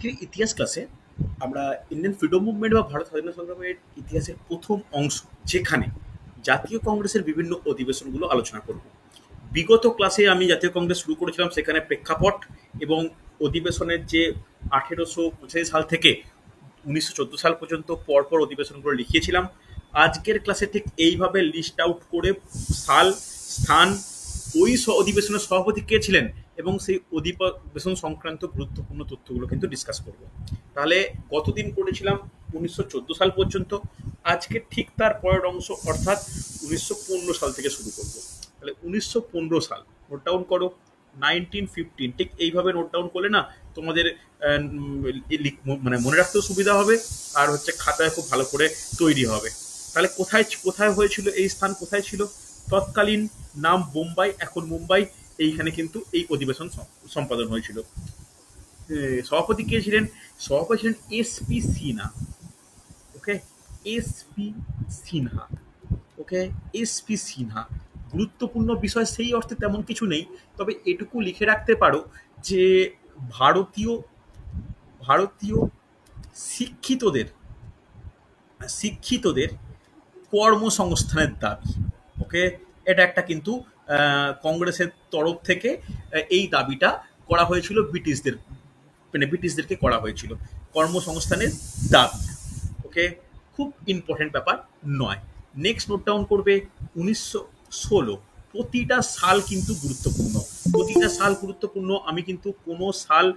আজকের ইতিহাস ক্লাসে আমরা ইন্ডিয়ান ফ্রিডম মুভমেন্ট বা ভারত স্বাধীনতা সংগ্রামের ইতিহাসের প্রথম অংশ যেখানে জাতীয় কংগ্রেসের বিভিন্ন অধিবেশনগুলো আলোচনা করব। বিগত ক্লাসে আমি জাতীয় কংগ্রেস শুরু করেছিলাম, সেখানে প্রেক্ষাপট এবং অধিবেশনের যে 1885 সাল থেকে 1914 সাল পর্যন্ত পরপর অধিবেশনগুলো লিখিয়েছিলাম। আজকের ক্লাসে ঠিক এইভাবে লিস্ট আউট করে সাল, স্থান, ওই অধিবেশনের সভাপতি কে ছিলেন এবং সেই অধিবেশন সংক্রান্ত গুরুত্বপূর্ণ তথ্যগুলো কিন্তু ডিসকাস করব। তাহলে কতদিন করেছিলাম? 1914 সাল পর্যন্ত। আজকে ঠিক তার পরের অংশ অর্থাৎ 1915 সাল থেকে শুরু করব। তাহলে 1915 সাল নোট ডাউন করো। 1915 ঠিক এইভাবে নোট ডাউন করলে না তোমাদের মানে মনে রাখতেও সুবিধা হবে, আর হচ্ছে খাতায় খুব ভালো করে তৈরি হবে। তাহলে কোথায় কোথায় হয়েছিল এই স্থান? কোথায় ছিল? তৎকালীন নাম বোম্বাই, এখন মুম্বাই। এইখানে কিন্তু এই অধিবেশন সম্পাদন হয়েছিল। সভাপতি কে ছিলেন? সভাপতি ছিলেন এসপি সিনহা। ওকে, এসপি সিনহা। ওকে, এসপি সিনহা। গুরুত্বপূর্ণ বিষয় সেই অর্থে তেমন কিছু নেই, তবে এটুকু লিখে রাখতে পারো যে ভারতীয় ভারতীয় শিক্ষিতদের শিক্ষিতদের কর্মসংস্থানের দাবি। ওকে, এটা একটা কিন্তু কংগ্রেসের তরফ থেকে এই দাবিটা করা হয়েছিল ব্রিটিশদের, মানে ব্রিটিশদেরকে করা হয়েছিল কর্মসংস্থানের দাবি। ওকে, খুব ইম্পর্টেন্ট ব্যাপার নয়। নেক্সট নোট ডাউন করবে 1916। প্রতিটা সাল কিন্তু গুরুত্বপূর্ণ, প্রতিটা সাল গুরুত্বপূর্ণ। আমি কিন্তু কোনো সাল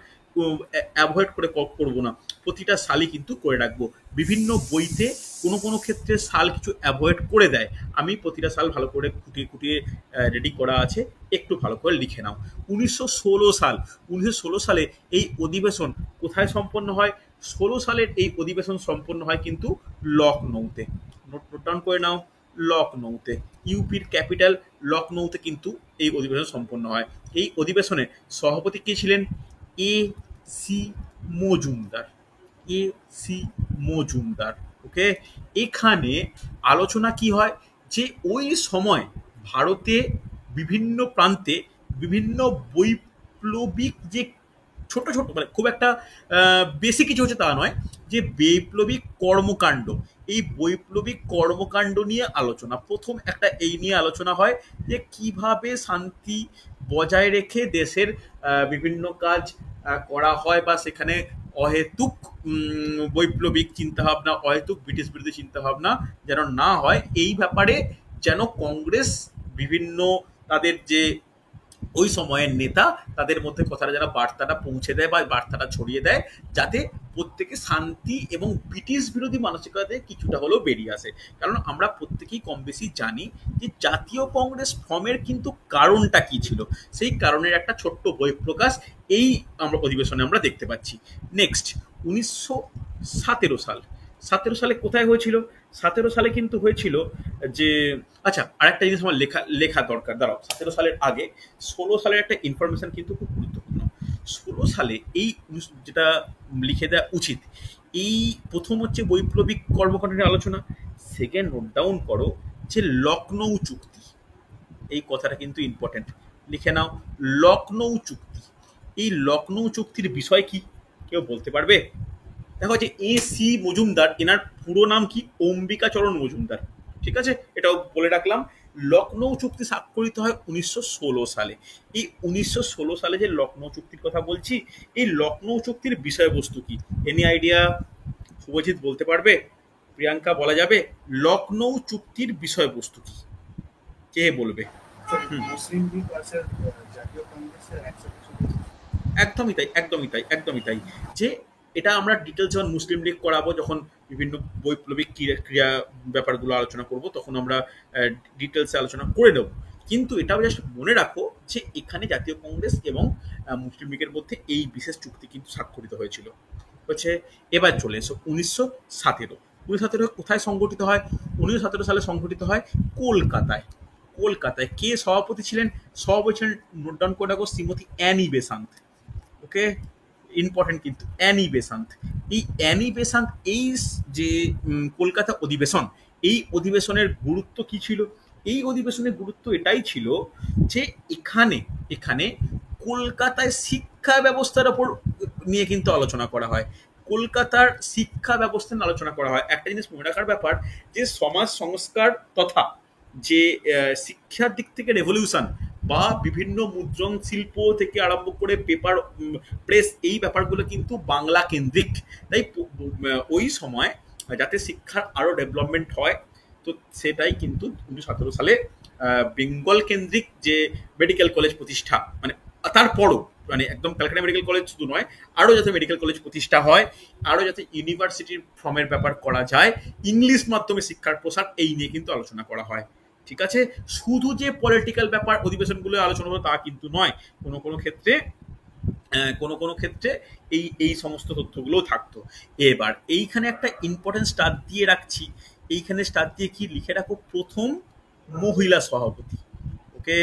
অ্যাভয়েড করে করব না, প্রতিটা সালই কিন্তু করে রাখবো। বিভিন্ন বইতে কোনো কোনো ক্ষেত্রে সাল কিছু অ্যাভয়েড করে দেয়, আমি প্রতিটা সাল ভালো করে খুঁটিয়ে খুঁটিয়ে রেডি করা আছে, একটু ভালো করে লিখে নাও। 1916 সাল। 1916 সালে এই অধিবেশন কোথায় সম্পন্ন হয়? 16 সালের এই অধিবেশন সম্পন্ন হয় কিন্তু লখনৌতে। নোট ডাউন করে নাও, লখনৌতে। ইউপির ক্যাপিটাল লখনৌতে কিন্তু এই অধিবেশন সম্পন্ন হয়। এই অধিবেশনে সভাপতি কে ছিলেন? A C Majumdar. A C Majumdar. Okay, এখানে আলোচনা কি হয় যে ওই সময় ভারতে বিভিন্ন প্রান্তে বিভিন্ন বৈপ্লবিক যে ছোট ছোট, মানে খুব একটা বেশি কিছু হচ্ছে তা নয়, যে বৈপ্লবিক কর্মকাণ্ড, এই বৈপ্লবিক কর্মকাণ্ড নিয়ে আলোচনা। প্রথম একটা এই নিয়ে আলোচনা হয় যে কিভাবে শান্তি বজায় রেখে দেশের বিভিন্ন কাজ করা হয়, বা সেখানে অহেতুক বৈপ্লবিক চিন্তাভাবনা, অহেতুক ব্রিটিশ বিরোধী চিন্তাভাবনা যেন না হয়, এই ব্যাপারে যেন কংগ্রেস বিভিন্ন তাদের যে ওই সময়ের নেতা, তাদের মধ্যে কথাটা যেন বার্তাটা পৌঁছে দেয় বা বার্তাটা ছড়িয়ে দেয়, যাতে প্রত্যেকে শান্তি এবং ব্রিটিশ বিরোধী মানসিকতা কিছুটা হলেও বেরিয়ে আসে। কারণ আমরা প্রত্যেকেই কম বেশি জানি যে জাতীয় কংগ্রেস ফর্মের কিন্তু কারণটা কি ছিল, সেই কারণের একটা ছোট্ট বহিঃপ্রকাশ এই আমরা অধিবেশনে আমরা দেখতে পাচ্ছি। নেক্সট 1917 সাল। 17 সালে কোথায় হয়েছিল? 17 সালে কিন্তু হয়েছিল যে, আচ্ছা আরেকটা জিনিস আমার লেখা লেখা দরকার, দাঁড়াও। 17 সালের আগে 16 সালের একটা ইনফরমেশন কিন্তু খুব গুরুত্বপূর্ণ। 16 সালে এই যেটা লিখে দেওয়া উচিত, এই প্রথম হচ্ছে বৈপ্লবিক কর্মকাণ্ডের আলোচনা। সেকেন্ড, নোট ডাউন করো যে লখনৌ চুক্তি। এই কথাটা কিন্তু ইম্পর্টেন্ট, লিখে নাও। লখনৌ চুক্তি। এই লখনৌ চুক্তির বিষয় কি কেউ বলতে পারবে? দেখো, যে এ সি মজুমদার, এনার পুরো নাম কি? অম্বিকাচরণ মজুমদার। ঠিক আছে, এটাও বলে রাখলাম। লখনৌ চুক্তি স্বাক্ষরিত হয় 1916 সালে। এই 1916 সালে যে লখনৌ চুক্তির কথা বলছি, এই লখনৌ চুক্তির বিষয়বস্তু কি? Any idea? শুভজিৎ বলতে পারবে? প্রিয়াঙ্কা বলা যাবে? লখনৌ চুক্তির বিষয়বস্তু কি, কে বলবে? মুসলিম লীগ আছে জাতীয় কংগ্রেসের একসাথে শুরু। একদমই তাই, একদমই তাই, একদমই তাই। যে এটা আমরা ডিটেলস যখন মুসলিম লীগ করাবো, যখন বিভিন্ন বৈপ্লবিক ক্রিয়া ব্যাপারগুলো আলোচনা করব, তখন আমরা ডিটেলসে আলোচনা করে নেব। কিন্তু এটাও জাস্ট মনে রাখো যে এখানে জাতীয় কংগ্রেস এবং মুসলিম লীগের মধ্যে এই বিশেষ চুক্তি কিন্তু স্বাক্ষরিত হয়েছিল। হচ্ছে, এবার চলে এসো 1917। 1917 কোথায় সংগঠিত হয়? 1917 সালে সংগঠিত হয় কলকাতায়। কলকাতায় কে সভাপতি ছিলেন? সভাপতি ছিলেন, নোট ডাউন করে রাখো, শ্রীমতী অ্যানি বেসান্ত। ওকে, ইম্পর্টেন্ট কিন্তু অ্যানি বেসান্ত। এই অ্যানি বেসান্ত এই যে কলকাতা অধিবেশন, এই অধিবেশনের গুরুত্ব কি ছিল? এই অধিবেশনের গুরুত্ব এটাই ছিল যে এখানে এখানে কলকাতায় শিক্ষা ব্যবস্থার ওপর নিয়ে কিন্তু আলোচনা করা হয়, কলকাতার শিক্ষা ব্যবস্থা নিয়ে আলোচনা করা হয়। একটা জিনিস মনে রাখার ব্যাপার যে সমাজ সংস্কার তথা যে শিক্ষার দিক থেকে রেভলিউশন বা বিভিন্ন মুদ্রণ শিল্প থেকে আরম্ভ করে পেপার প্রেস, এই ব্যাপারগুলো কিন্তু বাংলা কেন্দ্রিক। তাই ওই সময় যাতে শিক্ষার আরও ডেভেলপমেন্ট হয়, তো সেটাই কিন্তু 1917 সালে বেঙ্গল কেন্দ্রিক যে মেডিকেল কলেজ প্রতিষ্ঠা, মানে তারপরও মানে একদম ক্যালকাটা মেডিকেল কলেজ শুধু নয়, আরও যাতে মেডিকেল কলেজ প্রতিষ্ঠা হয়, আরও যাতে ইউনিভার্সিটির ফর্মের ব্যাপার করা যায়, ইংলিশ মাধ্যমে শিক্ষার প্রসার, এই নিয়ে কিন্তু আলোচনা করা হয়। ঠিক আছে, শুধু যে পলিটিক্যাল ব্যাপার অধিবেশনগুলো আলোচনা হলো তা কিন্তু নয়, কোনো কোনো ক্ষেত্রে কোনো ক্ষেত্রে এই সমস্ত তথ্যগুলোও থাকতো। এবার এইখানে একটা ইম্পর্টেন্ট স্টার দিয়ে রাখছি, এইখানে স্টার দিয়ে কি লিখে রাখো, প্রথম মহিলা সভাপতি। ওকে,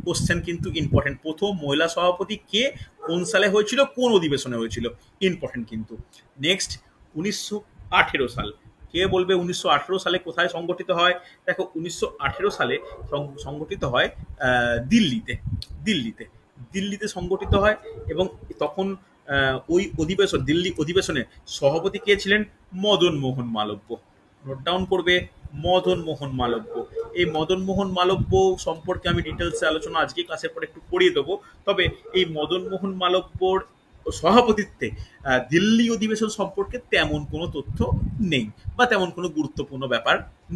কোশ্চেন কিন্তু ইম্পর্টেন্ট, প্রথম মহিলা সভাপতি কে, কোন সালে হয়েছিল, কোন অধিবেশনে হয়েছিল, ইম্পর্টেন্ট কিন্তু। নেক্সট 1918 সাল, কে বলবে 1918 সালে কোথায় সংগঠিত হয়? দেখো 1918 সালে সংগঠিত হয় দিল্লিতে। দিল্লিতে দিল্লিতে সংগঠিত হয়, এবং তখন ওই অধিবেশন, দিল্লি অধিবেশনে সভাপতি কে ছিলেন? মদন মোহন মালব্য। নোট ডাউন করবে, মদন মোহন মালব্য। এই মদন মোহন মালব্য সম্পর্কে আমি ডিটেলসে আলোচনা আজকে ক্লাসের পর একটু করিয়ে দেবো। তবে এই মদন মোহন মালব্যর সভাপতিত্বে দিল্লি অধিবেশন সম্পর্কে তেমন কোনো তথ্য নেই, বা তেমন কোনো গুরুত্বপূর্ণ ব্যাপার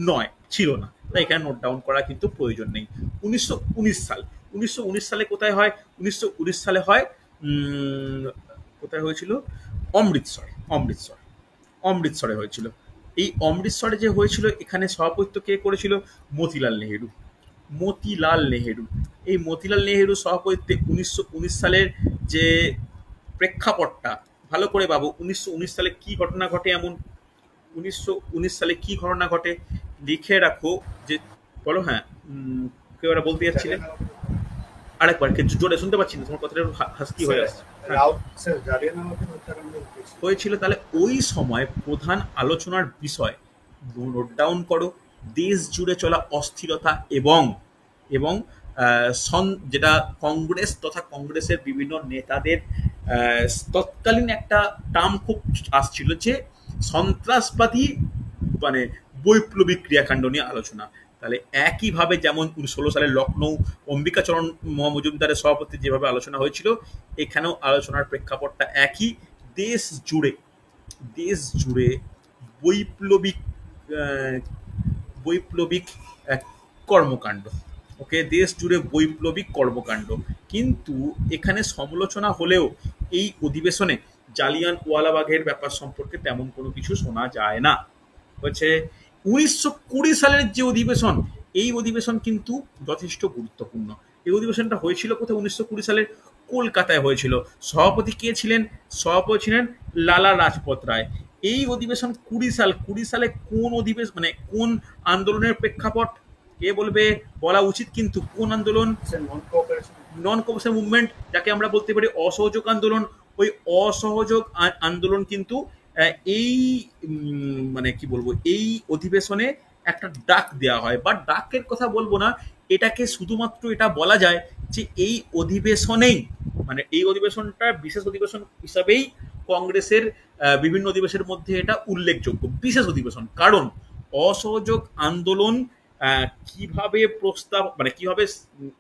নয়, ছিল না, তাই এখানে নোট ডাউন করা কিন্তু প্রয়োজন নেই। 1919 সাল, 1919 সালে কোথায় হয়? 1919 সালে হয় কোথায় হয়েছিল? অমৃতসরে। অমৃতসরে হয়েছিল। এই অমৃতসরে যে হয়েছিল, এখানে সভাপতিত্ব কে করেছিল? মতিলাল নেহেরু। মতিলাল নেহেরু। এই মতিলাল নেহেরু সভাপতিত্বে 1919 সালের যে প্রেক্ষাপটটা ভালো করে ভাবো, 1919 সালে কি ঘটনা ঘটে, এমন 1919 সালে কি ঘটনা ঘটে লিখে রাখো। যে বলো, হ্যাঁ কেউ একটা বলতে যাচ্ছিলে, আরেকবার জোরে শুনতে পাচ্ছি না, তোমার কথাটা হাসকি হয়ে আসছে। হয়েছিল, তাহলে ওই সময় প্রধান আলোচনার বিষয় নোট ডাউন করো, দেশ জুড়ে চলা অস্থিরতা এবং এবং যেটা কংগ্রেস তথা কংগ্রেসের বিভিন্ন নেতাদের তৎকালীন একটা টার্ম খুব আসছিল, যে সন্ত্রাসবাদী মানে বৈপ্লবিক ক্রিয়াকাণ্ড নিয়ে আলোচনা। তাহলে একইভাবে যেমন 16 সালে লখনৌ অম্বিকাচরণ মজুমদারের সভাপতি যেভাবে আলোচনা হয়েছিল, এখানেও আলোচনার প্রেক্ষাপটটা একই, দেশ জুড়ে বৈপ্লবিক বৈপ্লবিক কর্মকাণ্ড। ওকে, দেশ জুড়ে বৈপ্লবিক কর্মকাণ্ড। কিন্তু এখানে সমালোচনা হলেও এই অধিবেশনে জালিয়ানওয়ালাবাগের ব্যাপার সম্পর্কে তেমন কোনো কিছু শোনা যায় না। হচ্ছে 1920 সালের যে অধিবেশন, এই অধিবেশন কিন্তু যথেষ্ট গুরুত্বপূর্ণ। এই অধিবেশনটা হয়েছিল কোথায়? 1920 সালের কলকাতায় হয়েছিল। সভাপতি কে ছিলেন? সভাপতি ছিলেন লালা লাজপত রায়। এই অধিবেশন 20 সালে কোন অধিবেশন, মানে কোন আন্দোলনের প্রেক্ষাপট কে বলবে? বলা উচিত কিন্তু, কোন আন্দোলন? নন কোঅপারেশন মুভমেন্ট, যাকে আমরা বলতে পারি অসহযোগ আন্দোলন। ওই অসহযোগ আন্দোলন কিন্তু এই মানে কি বলবো, এই অধিবেশনে একটা ডাক দেওয়া হয়, বা ডাকের কথা বলবো না, এটাকে শুধুমাত্র এটা বলা যায় যে এই অধিবেশনেই, মানে এই অধিবেশনটা বিশেষ অধিবেশন হিসাবেই কংগ্রেসের বিভিন্ন অধিবেশনের মধ্যে এটা উল্লেখযোগ্য বিশেষ অধিবেশন। কারণ অসহযোগ আন্দোলন কিভাবে প্রস্তাব, মানে কিভাবে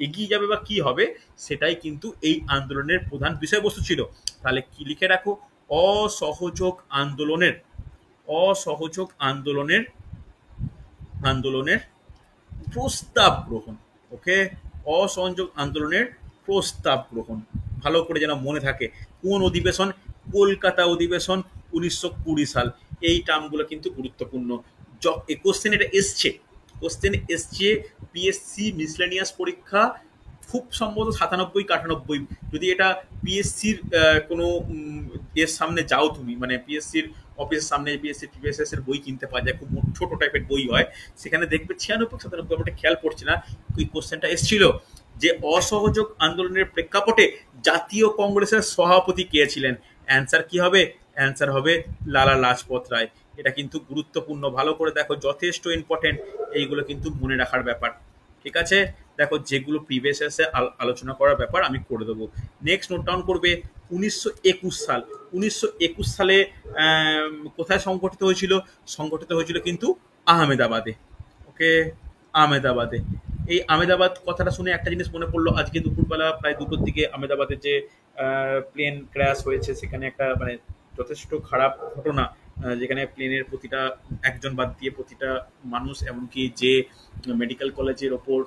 এগিয়ে যাবে বা কি হবে, সেটাই কিন্তু এই আন্দোলনের প্রধান বিষয়বস্তু ছিল। তাহলে কি লিখে রাখো? অসহযোগ আন্দোলনের প্রস্তাব গ্রহণ। ওকে, অসহযোগ আন্দোলনের প্রস্তাব গ্রহণ, ভালো করে যেন মনে থাকে। কোন অধিবেশন? কলকাতা অধিবেশন, 1920 সাল। এই টার্মগুলো কিন্তু গুরুত্বপূর্ণ। কোশ্চেন এটা এসছে, পিএসসি মিসলেনিয়াস পরীক্ষা খুব সম্ভবত 97-98। যদি এটা পিএসসির কোনো এর সামনে যাও তুমি, মানে পিএসসির অফিসের সামনে পিএসসি টিপিএসএস এর বই কিনতে পাওয়া যায়, খুব ছোট টাইপের বই হয়, সেখানে দেখবে 96-97, আমাকে খেয়াল পড়ছে না, ওই কোশ্চেনটা এসেছিল যে অসহযোগ আন্দোলনের প্রেক্ষাপটে জাতীয় কংগ্রেসের সভাপতি কে ছিলেন। অ্যান্সার কি হবে? অ্যান্সার হবে লালা লাজপত রায়। এটা কিন্তু গুরুত্বপূর্ণ, ভালো করে দেখো, যথেষ্ট ইম্পর্টেন্ট, এইগুলো কিন্তু মনে রাখার ব্যাপার। ঠিক আছে, দেখো যেগুলো প্রিভিয়াস ইয়ার্সে আলোচনা করার ব্যাপার আমি করে দেবো। নেক্সট নোট ডাউন করবে 1921 সাল। 1921 সালে কোথায় সংগঠিত হয়েছিল? সংগঠিত হয়েছিল কিন্তু আহমেদাবাদে। ওকে, আহমেদাবাদে। এই আহমেদাবাদ কথাটা শুনে একটা জিনিস মনে পড়লো, আজকে দুপুরবেলা প্রায় 2টোর দিকে আহমেদাবাদে যে প্লেন ক্র্যাশ হয়েছে, সেখানে একটা মানে যথেষ্ট খারাপ ঘটনা, যেখানে প্লেনের প্রতিটা একজন বাদ দিয়ে প্রতিটা মানুষ, এমনকি যে মেডিকেল কলেজের ওপর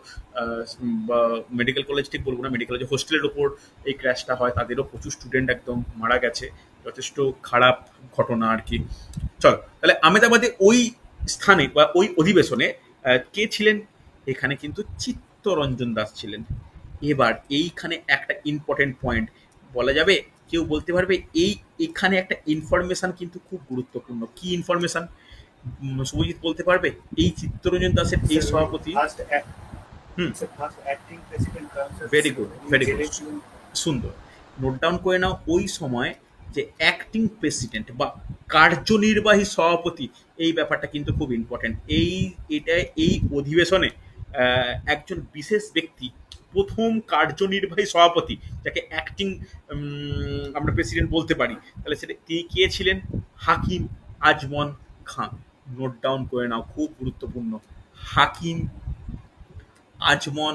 বা মেডিকেল কলেজ ঠিক বলবো না, মেডিকেল কলেজের হোস্টেলের ওপর এই ক্র্যাশটা হয়, তাদেরও প্রচুর স্টুডেন্ট একদম মারা গেছে। যথেষ্ট খারাপ ঘটনা আর কি। চলো তাহলে আহমেদাবাদে ওই স্থানে বা ওই অধিবেশনে কে ছিলেন? এখানে কিন্তু চিত্তরঞ্জন দাস ছিলেন। এবার এইখানে একটা ইম্পর্টেন্ট পয়েন্ট বলা যাবে, কেউ বলতে পারবে এই এখানে একটা ইনফরমেশন কিন্তু খুব গুরুত্বপূর্ণ। কি ইনফরমেশন শুভজিৎ বলতে পারবে? এই চিত্তরঞ্জন দাসের এই Sir, সভাপতি। first act, হুম, sir, first acting president comes as very good, very good, election. সুন্দর। নোট ডাউন করে নাও, ওই সময় যে অ্যাক্টিং প্রেসিডেন্ট বা কার্যনির্বাহী সভাপতি, এই ব্যাপারটা কিন্তু খুব ইম্পর্টেন্ট। এই অধিবেশনে একজন বিশেষ ব্যক্তি, প্রথম কার্যনির্বাহী সভাপতি, যাকে অ্যাক্টিং আমরা প্রেসিডেন্ট বলতে পারি, তাহলে সেটা তিনি কে ছিলেন? হাকিম আজমন খান। নোট ডাউন করে নাও, খুব গুরুত্বপূর্ণ। হাকিম আজমন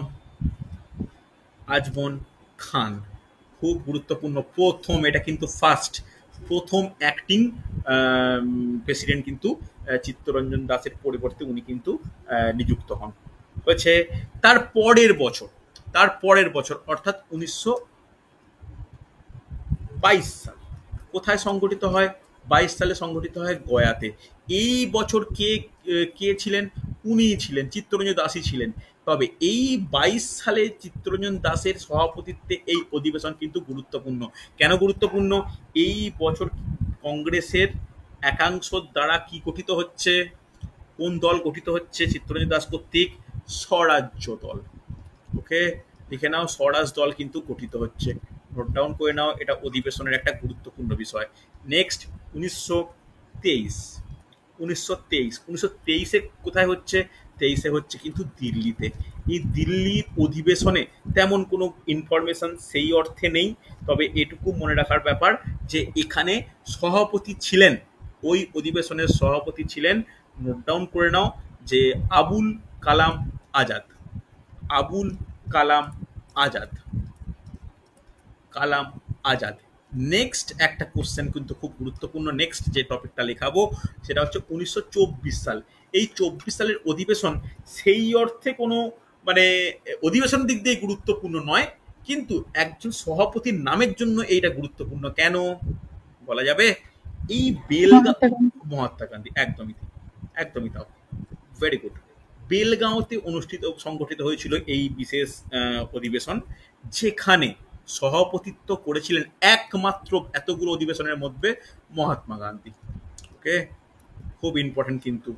আজমন খান, খুব গুরুত্বপূর্ণ। প্রথম, এটা কিন্তু প্রথম অ্যাক্টিং প্রেসিডেন্ট কিন্তু চিত্তরঞ্জন দাসের পরিবর্তে উনি কিন্তু নিযুক্ত হন। হয়েছে তার পরের বছর অর্থাৎ 1922 সাল কোথায় সংগঠিত হয়? 22 সালে সংগঠিত হয় গয়াতে। এই বছর কে কে ছিলেন? উনিই ছিলেন, চিত্তরঞ্জন দাসই ছিলেন। তবে এই 22 সালে চিত্তরঞ্জন দাসের সভাপতিত্বে এই অধিবেশন কিন্তু গুরুত্বপূর্ণ। কেন গুরুত্বপূর্ণ? এই বছর কংগ্রেসের একাংশ দ্বারা কি গঠিত হচ্ছে? কোন দল গঠিত হচ্ছে চিত্তরঞ্জন দাস কর্তৃক? স্বরাজ্য দল। ওকে, লিখে নাও, স্বরাজ দল কিন্তু গঠিত হচ্ছে। নোট ডাউন করে নাও, এটা অধিবেশনের একটা গুরুত্বপূর্ণ বিষয়। নেক্সট, 1923। 1923 কোথায় হচ্ছে? 23 হচ্ছে কিন্তু দিল্লিতে। এই দিল্লির অধিবেশনে তেমন কোনো ইনফরমেশন সেই অর্থে নেই, তবে এটুকু মনে রাখার ব্যাপার যে এখানে সভাপতি ছিলেন, ওই অধিবেশনের সভাপতি ছিলেন, নোট ডাউন করে নাও, যে আবুল কালাম আজাদ। আবুল কালাম আজাদ। কালাম আজাদ। নেক্সট একটা কোশ্চেন কিন্তু খুব গুরুত্বপূর্ণ, নেক্সট যে টপিকটা লেখাবো সেটা হচ্ছে 1924 সাল। এই 24 সালের অধিবেশন সেই অর্থে কোনো মানে অধিবেশন দিক দিয়ে গুরুত্বপূর্ণ নয়, কিন্তু একজন সভাপতির নামের জন্য এইটা গুরুত্বপূর্ণ। কেন বলা যাবে? এই মহাত্মা গান্ধী। মহাত্মা গান্ধী, একদমই একদমই তাও, ভেরি গুড। বেলগাঁওতে সংগঠিত হয়েছিল এই বিশেষ অধিবেশন, যেখানে সভাপতিত্ব করেছিলেন একমাত্র এতগুলো অধিবেশনের মধ্যে মহাত্মা গান্ধী। ওকে, খুব ইম্পর্টেন্ট কিন্তু,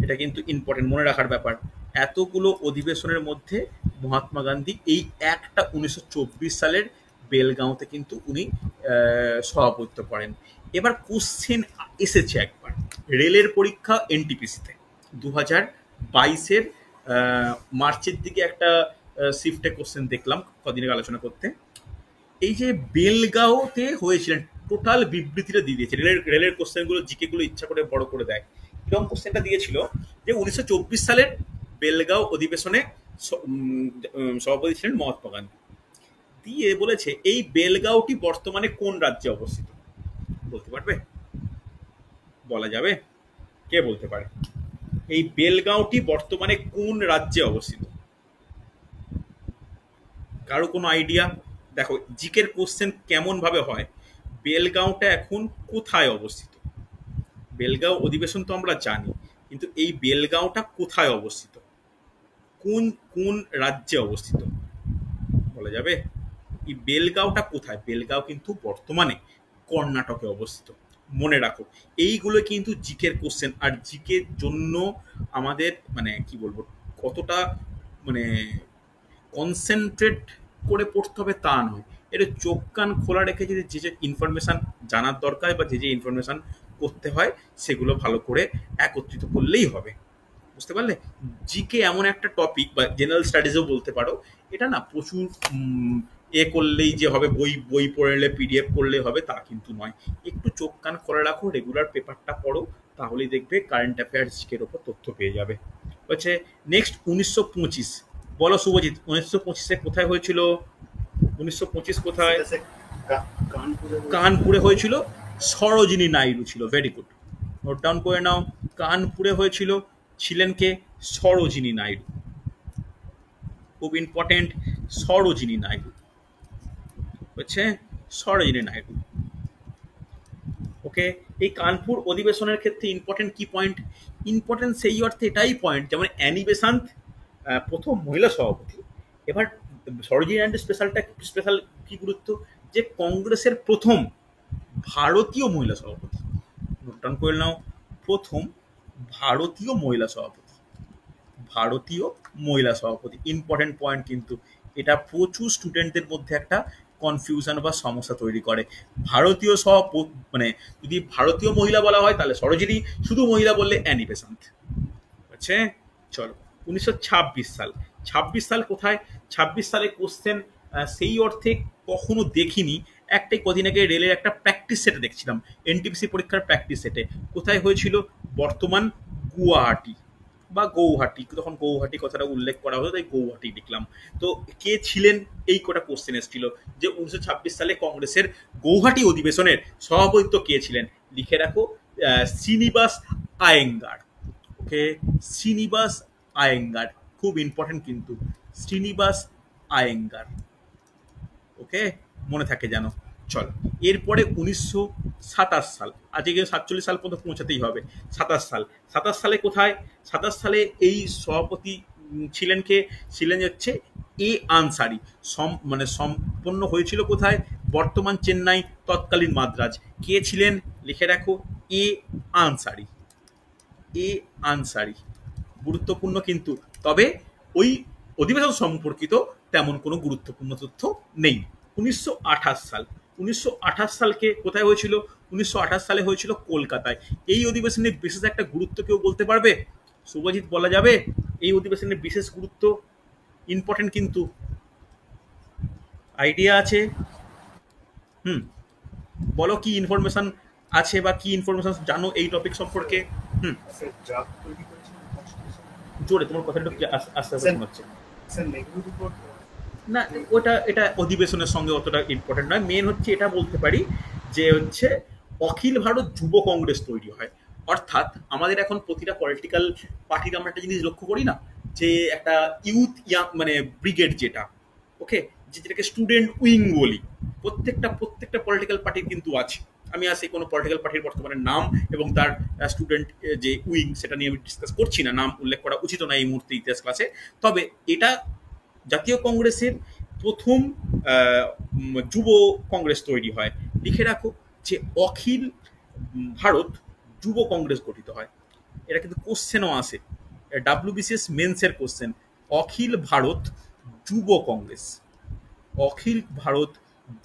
এটা কিন্তু ইম্পর্টেন্ট মনে রাখার ব্যাপার। এতগুলো অধিবেশনের মধ্যে মহাত্মা গান্ধী এই একটা 1924 সালের বেলগাঁওতে কিন্তু উনি সভাপতিত্ব করেন। এবার কোশ্চেন এসেছে একবার রেলের পরীক্ষা এনটিপিসিতে 2022-এর মার্চের দিকে একটা শিফটে কোশ্চেন দেখলাম কদিন আগে আলোচনা করতে। এই যে বেলগাঁওতে হয়েছিলেন, টোটাল বিবৃতিটা দিয়ে দিয়েছে। রেলের কোশ্চেনগুলো জিকেগুলো ইচ্ছা করে বড় করে দেয়। কিরকম কোশ্চেনটা দিয়েছিল? যে 1924 সালের বেলগাঁও অধিবেশনে সভাপতি ছিলেন মহাত্মা গান্ধী। দিয়ে বলেছে এই বেলগাঁওটি বর্তমানে কোন রাজ্যে অবস্থিত? বলতে পারবে? বলা যাবে? কে বলতে পারে এই বেলগাঁওটি বর্তমানে কোন রাজ্যে অবস্থিত? কারো কোনো আইডিয়া? দেখো জিকের কোশ্চেন কেমন ভাবে হয়, বেলগাঁওটা এখন কোথায় অবস্থিত? বেলগাঁও অধিবেশন তো আমরা জানি, কিন্তু এই বেলগাঁওটা কোথায় অবস্থিত, কোন কোন রাজ্যে অবস্থিত? বলা যাবে? এই বেলগাঁওটা কোথায়? বেলগাঁও কিন্তু বর্তমানে কর্ণাটকে অবস্থিত। মনে রাখো, এইগুলো কিন্তু জিকের কোশ্চেন। আর জিকের জন্য আমাদের মানে কি বলবো, কতটা মানে কনসেন্ট্রেট করে পড়তে হবে তা নয়, এটা চোখ কান খোলা রেখে যদি যে যে ইনফরমেশান জানার দরকার বা যে যে ইনফরমেশান করতে হয় সেগুলো ভালো করে একত্রিত করলেই হবে। বুঝতে পারলে? জিকে এমন একটা টপিক বা জেনারেল স্টাডিজও বলতে পারো, এটা না প্রচুর এ করলেই যে হবে, বই বই পড়লে পিডিএফ করলে হবে তা কিন্তু নয়। একটু চোখ কান খোলা রাখো, রেগুলার পেপারটা পড়ো, তাহলেই দেখবে কারেন্ট অ্যাফেয়ার্সের ওপর তথ্য পেয়ে যাবে। হচ্ছে নেক্সট 1925। বলো শুভজিৎ, 1925-এ কোথায় হয়েছিল? 1925 কোথায়? সেটা সে কানপুরে হয়েছিল। কানপুরে হয়েছিল। সরোজিনী নাইডু ছিল। ভেরি গুড, নোট ডাউন করে নাও। কানপুরে হয়েছিল, ছিলেন কে? সরোজিনী নাইডু। খুব ইম্পর্টেন্ট, সরোজিনী নাইডু হচ্ছে সরোজিনী নাইডু। ওকে, এই কানপুর অধিবেশনের ক্ষেত্রে ইম্পর্টেন্ট কি পয়েন্ট? ইম্পর্টেন্ট সেই অর্থে এটাই পয়েন্ট, যেমন অ্যানি বেসান্ত প্রথম মহিলা সভাপতি। এবার সরোজিনী নাইডু স্পেশাল কি গুরুত্ব, যে কংগ্রেসের প্রথম ভারতীয় মহিলা সভাপতি। নোট ডাউন করে নাও, প্রথম ভারতীয় মহিলা সভাপতি। ভারতীয় মহিলা সভাপতি ইম্পর্টেন্ট পয়েন্ট, কিন্তু এটা প্রচুর স্টুডেন্টদের মধ্যে একটা কনফিউশন বা সমস্যা তৈরি করে। ভারতীয় মানে যদি ভারতীয় মহিলা বলা হয় তাহলে সরোজিনী, শুধু মহিলা বললে অ্যানি বেসান্ত। আচ্ছা, চলো 1926 সাল। 26 সাল কোথায়? 26 সালে কোশ্চেন সেই অর্থে কখনো দেখিনি, একটাই কদিন আগে রেলের একটা প্র্যাকটিস সেটে দেখছিলাম, এনটিপিসি পরীক্ষার প্র্যাকটিস সেটে। কোথায় হয়েছিল? বর্তমান গুয়াহাটি বা গৌহাটি, তখন গৌহাটি কথাটা উল্লেখ করা হতো তাই গৌহাটি লিখলাম। তো কে ছিলেন, এই কটা কোশ্চেন এসেছিল যে 1926 সালে কংগ্রেসের গৌহাটি অধিবেশনের সভাপতিত্ব কে ছিলেন। লিখে রাখো, শ্রীনিবাস আয়েঙ্গার। ওকে, শ্রীনিবাস আয়েঙ্গার খুব ইম্পর্টেন্ট কিন্তু, শ্রীনিবাস আয়েঙ্গার। ওকে, মনে থাকে যেন। চল, এরপরে 1927 সাল, আজকে 47 সাল পর্যন্ত পৌঁছাতেই হবে। 27 সালে কোথায়? 27 সালে এই সভাপতি ছিলেন কে? ছিলেন হচ্ছে এ আনসারি। মানে সম্পন্ন হয়েছিল কোথায়? বর্তমান চেন্নাই, তৎকালীন মাদ্রাজ। কে ছিলেন? লিখে রাখো, এ আনসারি। এ আনসারি গুরুত্বপূর্ণ কিন্তু, তবে ওই অধিবেশন সম্পর্কিত তেমন কোনো গুরুত্বপূর্ণ তথ্য নেই। 1928 সাল। 1928 সালকে কোথায় হয়েছিল? 1928 সালে হয়েছিল কলকাতায়। এই অধিবেশনের বিশেষ একটা গুরুত্ব কেউ বলতে পারবে? শুভজিৎ, বলা যাবে এই অধিবেশনের বিশেষ গুরুত্ব? ইম্পর্টেন্ট কিন্তু, আইডিয়া আছে? হুম, বলো কি ইনফরমেশন আছে বা কি ইনফরমেশন জানো এই টপিক সম্পর্কে? হুম, স্যার ড্রাফট তৈরি করেছিলেন কনস্টিটিউশন। জোরে তোমার কথাটা একটু আস্তে আস্তে শোনাচ্ছে। Sir Nehru report. না, ওটা এটা অধিবেশনের সঙ্গে অতটা ইম্পর্টেন্ট নয়। মেন হচ্ছে এটা বলতে পারি যে হচ্ছে অখিল ভারত যুব কংগ্রেস তৈরি হয়। অর্থাৎ আমাদের এখন প্রতিটা পলিটিক্যাল পার্টির আমরা একটা জিনিস লক্ষ্য করি না, যে একটা ইউথ মানে ব্রিগেড যেটা, ওকে, যেটাকে স্টুডেন্ট উইং বলি, প্রত্যেকটা পলিটিক্যাল পার্টির কিন্তু আছে। আমি আসি কোনো পলিটিক্যাল পার্টির বর্তমানে নাম এবং তার স্টুডেন্ট যে উইং সেটা নিয়ে আমি ডিসকাস করছি না, নাম উল্লেখ করা উচিত না এই মুহূর্তে ইতিহাস ক্লাসে। তবে এটা জাতীয় কংগ্রেসের প্রথম যুব কংগ্রেস তৈরি হয়। লিখে রাখো যে অখিল ভারত যুব কংগ্রেস গঠিত হয়। এটা কিন্তু কোশ্চেনও আসে, ডাব্লিউবিসিএস মেন্সের কোশ্চেন। অখিল ভারত যুব কংগ্রেস, অখিল ভারত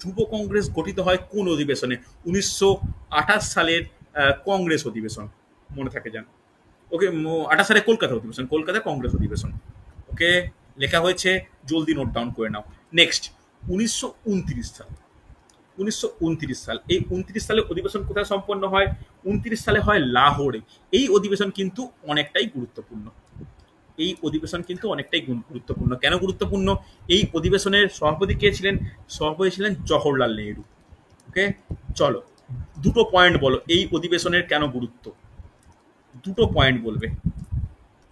যুব কংগ্রেস গঠিত হয় কোন অধিবেশনে? 1928 সালের কংগ্রেস অধিবেশন, মনে থাকে যেন। ওকে, 28 সালে কলকাতা অধিবেশন, কলকাতা কংগ্রেস অধিবেশন। ওকে, লেখা হয়েছে, জলদি নোট ডাউন করে নাও। নেক্সট 1929 সাল। 1929 সাল, এই 29 সালে অধিবেশন কোথায় সম্পন্ন হয়? 29 সালে হয় লাহোরে। এই অধিবেশন কিন্তু অনেকটাই গুরুত্বপূর্ণ। এই অধিবেশন কিন্তু অনেকটাই গুরুত্বপূর্ণ। কেন গুরুত্বপূর্ণ? এই অধিবেশনের সভাপতি কে ছিলেন? সভাপতি ছিলেন জওহরলাল নেহরু। ওকে, চলো দুটো পয়েন্ট বলো এই অধিবেশনের কেন গুরুত্ব। দুটো পয়েন্ট বলবে।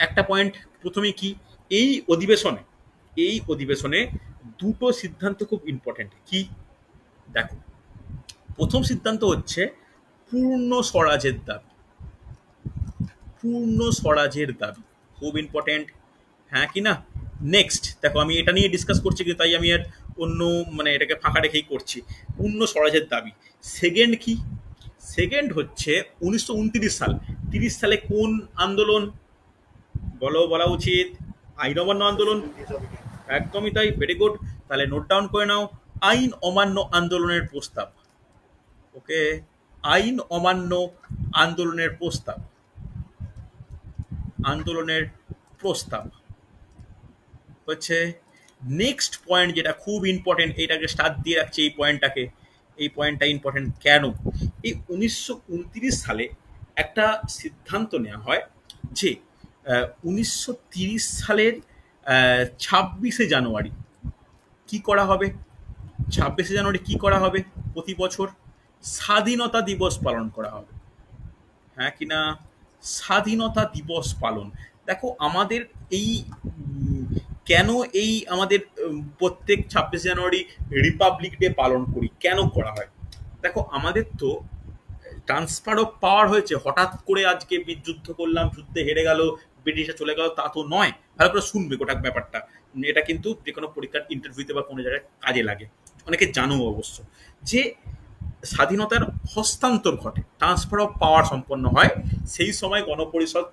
একটা পয়েন্ট প্রথমে কি, এই অধিবেশনে দুটো সিদ্ধান্ত খুব ইম্পর্টেন্ট। কি দেখো, প্রথম সিদ্ধান্ত হচ্ছে পূর্ণ স্বরাজের দাবি। পূর্ণ স্বরাজের দাবি খুব ইম্পর্টেন্ট, হ্যাঁ কি না? নেক্সট দেখো, আমি এটা নিয়ে ডিসকাস করছি কিন্তু তাই আমি আর অন্য মানে এটাকে ফাঁকা রেখেই করছি। পূর্ণ স্বরাজের দাবি। সেকেন্ড কি? সেকেন্ড হচ্ছে 1929 সাল। 30 সালে কোন আন্দোলন বলা উচিত? আইন অমান্য আন্দোলন। একদমই তাই, ভেরি গুড। তাহলে নোট ডাউন করে নাও, আইন অমান্য আন্দোলনের প্রস্তাব। ওকে, আইন অমান্য আন্দোলনের প্রস্তাব, আন্দোলনের প্রস্তাব হচ্ছে নেক্সট পয়েন্ট যেটা খুব ইম্পর্টেন্ট, এটাকে স্টার্ট দিয়ে রাখছি এই পয়েন্টটাকে, এই পয়েন্টটা ইম্পর্টেন্ট কেন, এই 1929 সালে একটা সিদ্ধান্ত নেওয়া হয় যে 1930 সালের 26শে জানুয়ারি কি করা হবে, 26শে জানুয়ারি কি করা হবে, প্রতি বছর স্বাধীনতা দিবস পালন করা হবে। হ্যাঁ কি না? স্বাধীনতা দিবস পালন। দেখো আমাদের এই কেন এই আমাদের প্রত্যেক 26শে জানুয়ারি রিপাবলিক ডে পালন করি, কেন করা হয়? দেখো আমাদের তো ট্রান্সফার অফ পাওয়ার হয়েছে, হঠাৎ করে আজকে যুদ্ধ করলাম, যুদ্ধে হেরে গেল, ব্রিটিশরা চলে গেল, তা তো নয়। ভালো করে শুনবে গোটা ব্যাপারটা, এটা কিন্তু যে কোনো পরীক্ষার ইন্টারভিউতে বা কোনো জায়গায় কাজে লাগে, অনেকে জানো অবশ্য, যে স্বাধীনতার হস্তান্তর ঘটে, ট্রান্সফার অফ পাওয়ার সম্পন্ন হয় সেই সময় গণপরিষদ,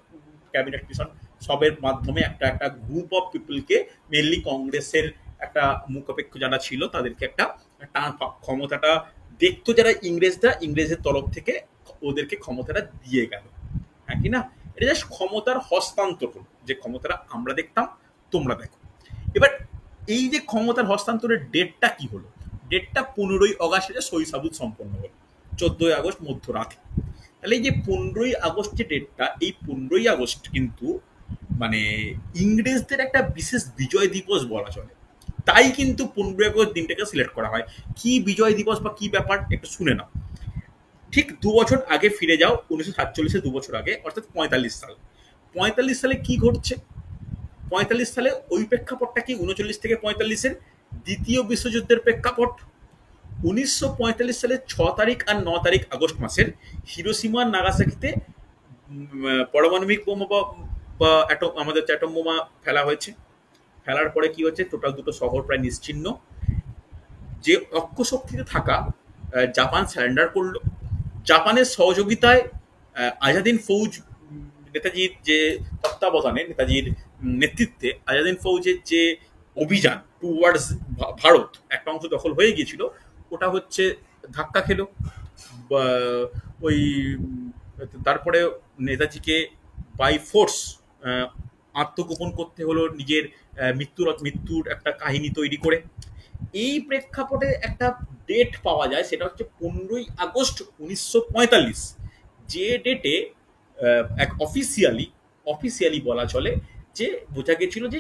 ক্যাবিনেট মিশন সবের মাধ্যমে একটা একটা গ্রুপ অফ পিপলকে, মেনলি কংগ্রেসের একটা মুখাপেক্ষ যারা ছিল তাদেরকে একটা ক্ষমতাটা দেখতো যারা ইংরেজরা, ইংরেজের তরফ থেকে ওদেরকে ক্ষমতাটা দিয়ে গেল। হ্যাঁ কি না? এটা জাস্ট ক্ষমতার হস্তান্তর হলো, যে ক্ষমতাটা আমরা দেখতাম তোমরা দেখো। এবার এই যে ক্ষমতার হস্তান্তরের ডেটটা কি হলো, ডেটটা 15ই আগস্টে সই-সাবুত সম্পন্ন হলো, 14ই আগস্ট মধ্যরাতে। তাহলে এই যে 15ই আগস্ট যে ডেটটা, এই 15ই আগস্ট কিন্তু মানে ইংরেজদের একটা বিশেষ বিজয় দিবস বলা চলে। তাই কিন্তু 15ই আগস্ট দিনটাকে সিলেক্ট করা হয়। কি বিজয় দিবস বা কি ব্যাপার একটু শুনে নাও। ঠিক 2 বছর আগে ফিরে যাও, 1947-এ 2 বছর আগে, অর্থাৎ 45 সাল। 45 সালে কি ঘটছে? 45 সালে ওই প্রেক্ষাপটটা কি 39 থেকে 45-এর দ্বিতীয় বিশ্বযুদ্ধের প্রেক্ষাপট। 1945 সালের 6 তারিখ আর 9 তারিখ আগস্ট মাসের হিরোশিমা আর নাগাসাকিতে পারমাণবিক বোমা বা আমাদের অ্যাটম বোমা ফেলা হয়েছে। ফেলার পরে কি হচ্ছে, টোটাল দুটো শহর প্রায় নিশ্চিহ্ন। যে অক্ষশক্তিতে থাকা জাপান স্যারেন্ডার করলো। জাপানের সহযোগিতায় আজাদিন ফৌজ, নেতাজির যে তত্ত্বাবধানে, নেতাজির নেতৃত্বে আজাদিন ফৌজের যে অভিযান টুয়ার্ডস ভারত, একটা অংশ দখল হয়ে গিয়েছিল, ওটা হচ্ছে ধাক্কা খেলো। ওই তারপরে নেতাজিকে বাই ফোর্স আত্মগোপন করতে হলো, নিজের মৃত্যুর একটা কাহিনী তৈরি করে। এই প্রেক্ষাপটে একটা ডেট পাওয়া যায়, সেটা হচ্ছে 15ই আগস্ট 1945, যে ডেটে এক অফিসিয়ালি বলা চলে যে বোঝা গেছিল যে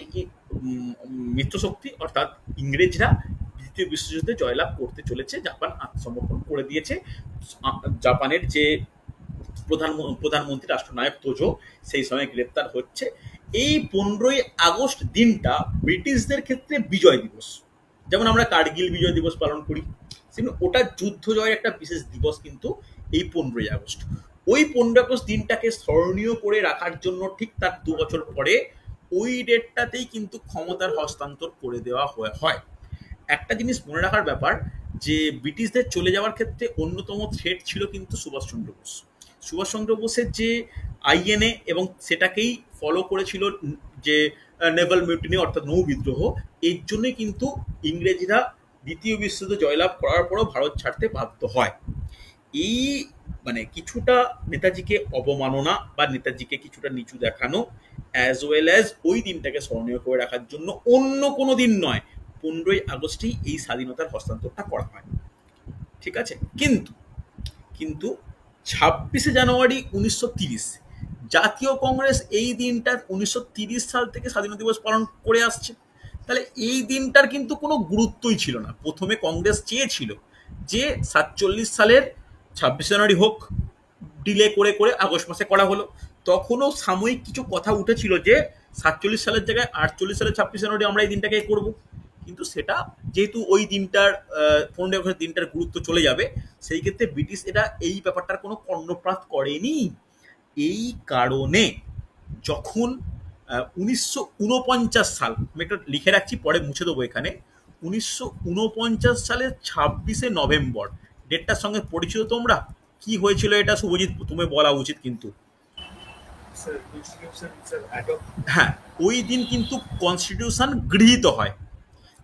মিত্রশক্তি অর্থাৎ ইংরেজরা দ্বিতীয় বিশ্বযুদ্ধে জয়লাভ করতে চলেছে, জাপান আত্মসমর্পণ করে দিয়েছে। জাপানের যে প্রধানমন্ত্রী রাষ্ট্রনায়ক তোজো সেই সময় গ্রেপ্তার হচ্ছে। এই 15ই আগস্ট দিনটা ব্রিটিশদের ক্ষেত্রে বিজয় দিবস, যেমন আমরা কার্গিল বিজয় দিবস পালন করি, সেমনি ওটা যুদ্ধ জয়ের একটা বিশেষ দিবস কিন্তু এই 15ই আগস্ট। ওই 15ই আগস্ট দিনটাকে স্মরণীয় করে রাখার জন্য ঠিক তার 2 বছর পরে ওই ডেটটাতেই কিন্তু ক্ষমতার হস্তান্তর করে দেওয়া হয়। একটা জিনিস মনে রাখার ব্যাপার, যে ব্রিটিশদের চলে যাওয়ার ক্ষেত্রে অন্যতম থ্রেট ছিল কিন্তু সুভাষচন্দ্র বোস। সুভাষচন্দ্র বোসের যে আইএনএ এবং সেটাকেই ফলো করেছিল যে নেভাল মিউটিনি অর্থাৎ নৌ বিদ্রোহ, এর জন্যই কিন্তু ইংরেজরা দ্বিতীয় বিশ্বযুদ্ধ জয়লাভ করার পরও ভারত ছাড়তে বাধ্য হয়। এই কিছুটা নেতাজিকে অবমাননা বা নেতাজিকে কিছুটা নিচু দেখানো, অ্যাজ ওয়েল অ্যাজ ওই দিনটাকে স্মরণীয় করে রাখার জন্য, অন্য কোনো দিন নয়, 15ই আগস্টেই এই স্বাধীনতার হস্তান্তরটা করা হয়। ঠিক আছে? কিন্তু কিন্তু 26শে জানুয়ারি 1930 জাতীয় কংগ্রেস এই দিনটা 1930 সাল থেকে স্বাধীনতা দিবস পালন করে আসছে। তাহলে এই দিনটার কিন্তু কোনো গুরুত্বই ছিল না। প্রথমে কংগ্রেস চেয়েছিল যে 47 সালের 26শে জানুয়ারি হোক, ডিলে করে করে আগস্ট মাসে করা হলো। তখনও সাময়িক কিছু কথা উঠেছিল যে 47 সালের জায়গায় 48 সালের 26শে জানুয়ারি আমরা এই দিনটাকে করব। কিন্তু সেটা যেহেতু ওই দিনটার 15ই আগস্টের দিনটার গুরুত্ব চলে যাবে, সেই ক্ষেত্রে ব্রিটিশ এটা এই ব্যাপারটার কোনো কর্ণপাত করেনি। এই কারণে যখন 1949 সাল, আমি একটা লিখে রাখছি পরে মুছে দেবো এখানে, 1949 সালের 26শে নভেম্বর, ডেটটার সঙ্গে পরিচিত তোমরা? কি হয়েছিল এটা শুভজিৎ, তুমি বলা উচিত কিন্তু। Sir, constitution, sir, adopt. হ্যাঁ, ওই দিন কিন্তু কনস্টিটিউশন গৃহীত হয়।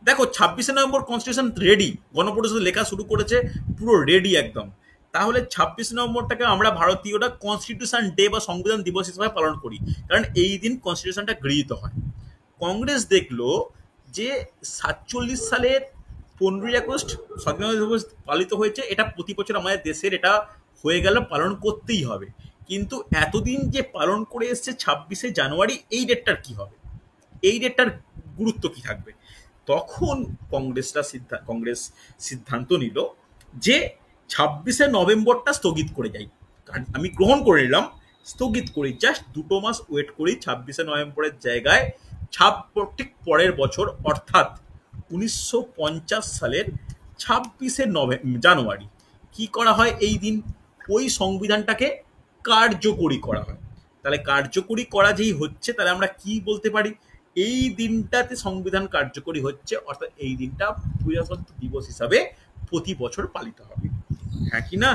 দেখো 26শে নভেম্বর কনস্টিটিউশন রেডি, গণপরিষদ লেখা শুরু করেছে, পুরো রেডি একদম। তাহলে 26শে নভেম্বরটাকে আমরা ভারতীয়রা কনস্টিটিউশন ডে বা সংবিধান দিবস হিসেবে পালন করি, কারণ এই দিন কনস্টিটিউশনটা গৃহীত হয়। কংগ্রেস দেখলো যে 47 সালের 15ই আগস্ট স্বাধীনতা দিবস পালিত হয়েছে, এটা প্রতি বছর আমাদের দেশের এটা হয়ে গেল, পালন করতেই হবে। কিন্তু এতদিন যে পালন করে এসছে 26শে জানুয়ারি, এই ডেটটার কি হবে, এই ডেটটার গুরুত্ব কি থাকবে? তখন কংগ্রেস সিদ্ধান্ত নিল যে 26শে নভেম্বরটা স্থগিত করে যাই। আমি গ্রহণ করে নিলাম, স্থগিত করি, জাস্ট 2 মাস ওয়েট করি, 26শে নভেম্বরের জায়গায় ঠিক পরের বছর অর্থাৎ 1950 সালের 26শে জানুয়ারি কি করা হয়, এই দিন ওই সংবিধানটাকে কার্যকরী করা হয়। তাহলে কার্যকরী করা যেই হচ্ছে, তাহলে আমরা কি বলতে পারি, এই দিনটাতে সংবিধান কার্যকরী হচ্ছে, অর্থাৎ এই দিনটা প্রজাতন্ত্র দিবস হিসাবে প্রতি বছর পালিত হবে। হ্যাঁ কি না?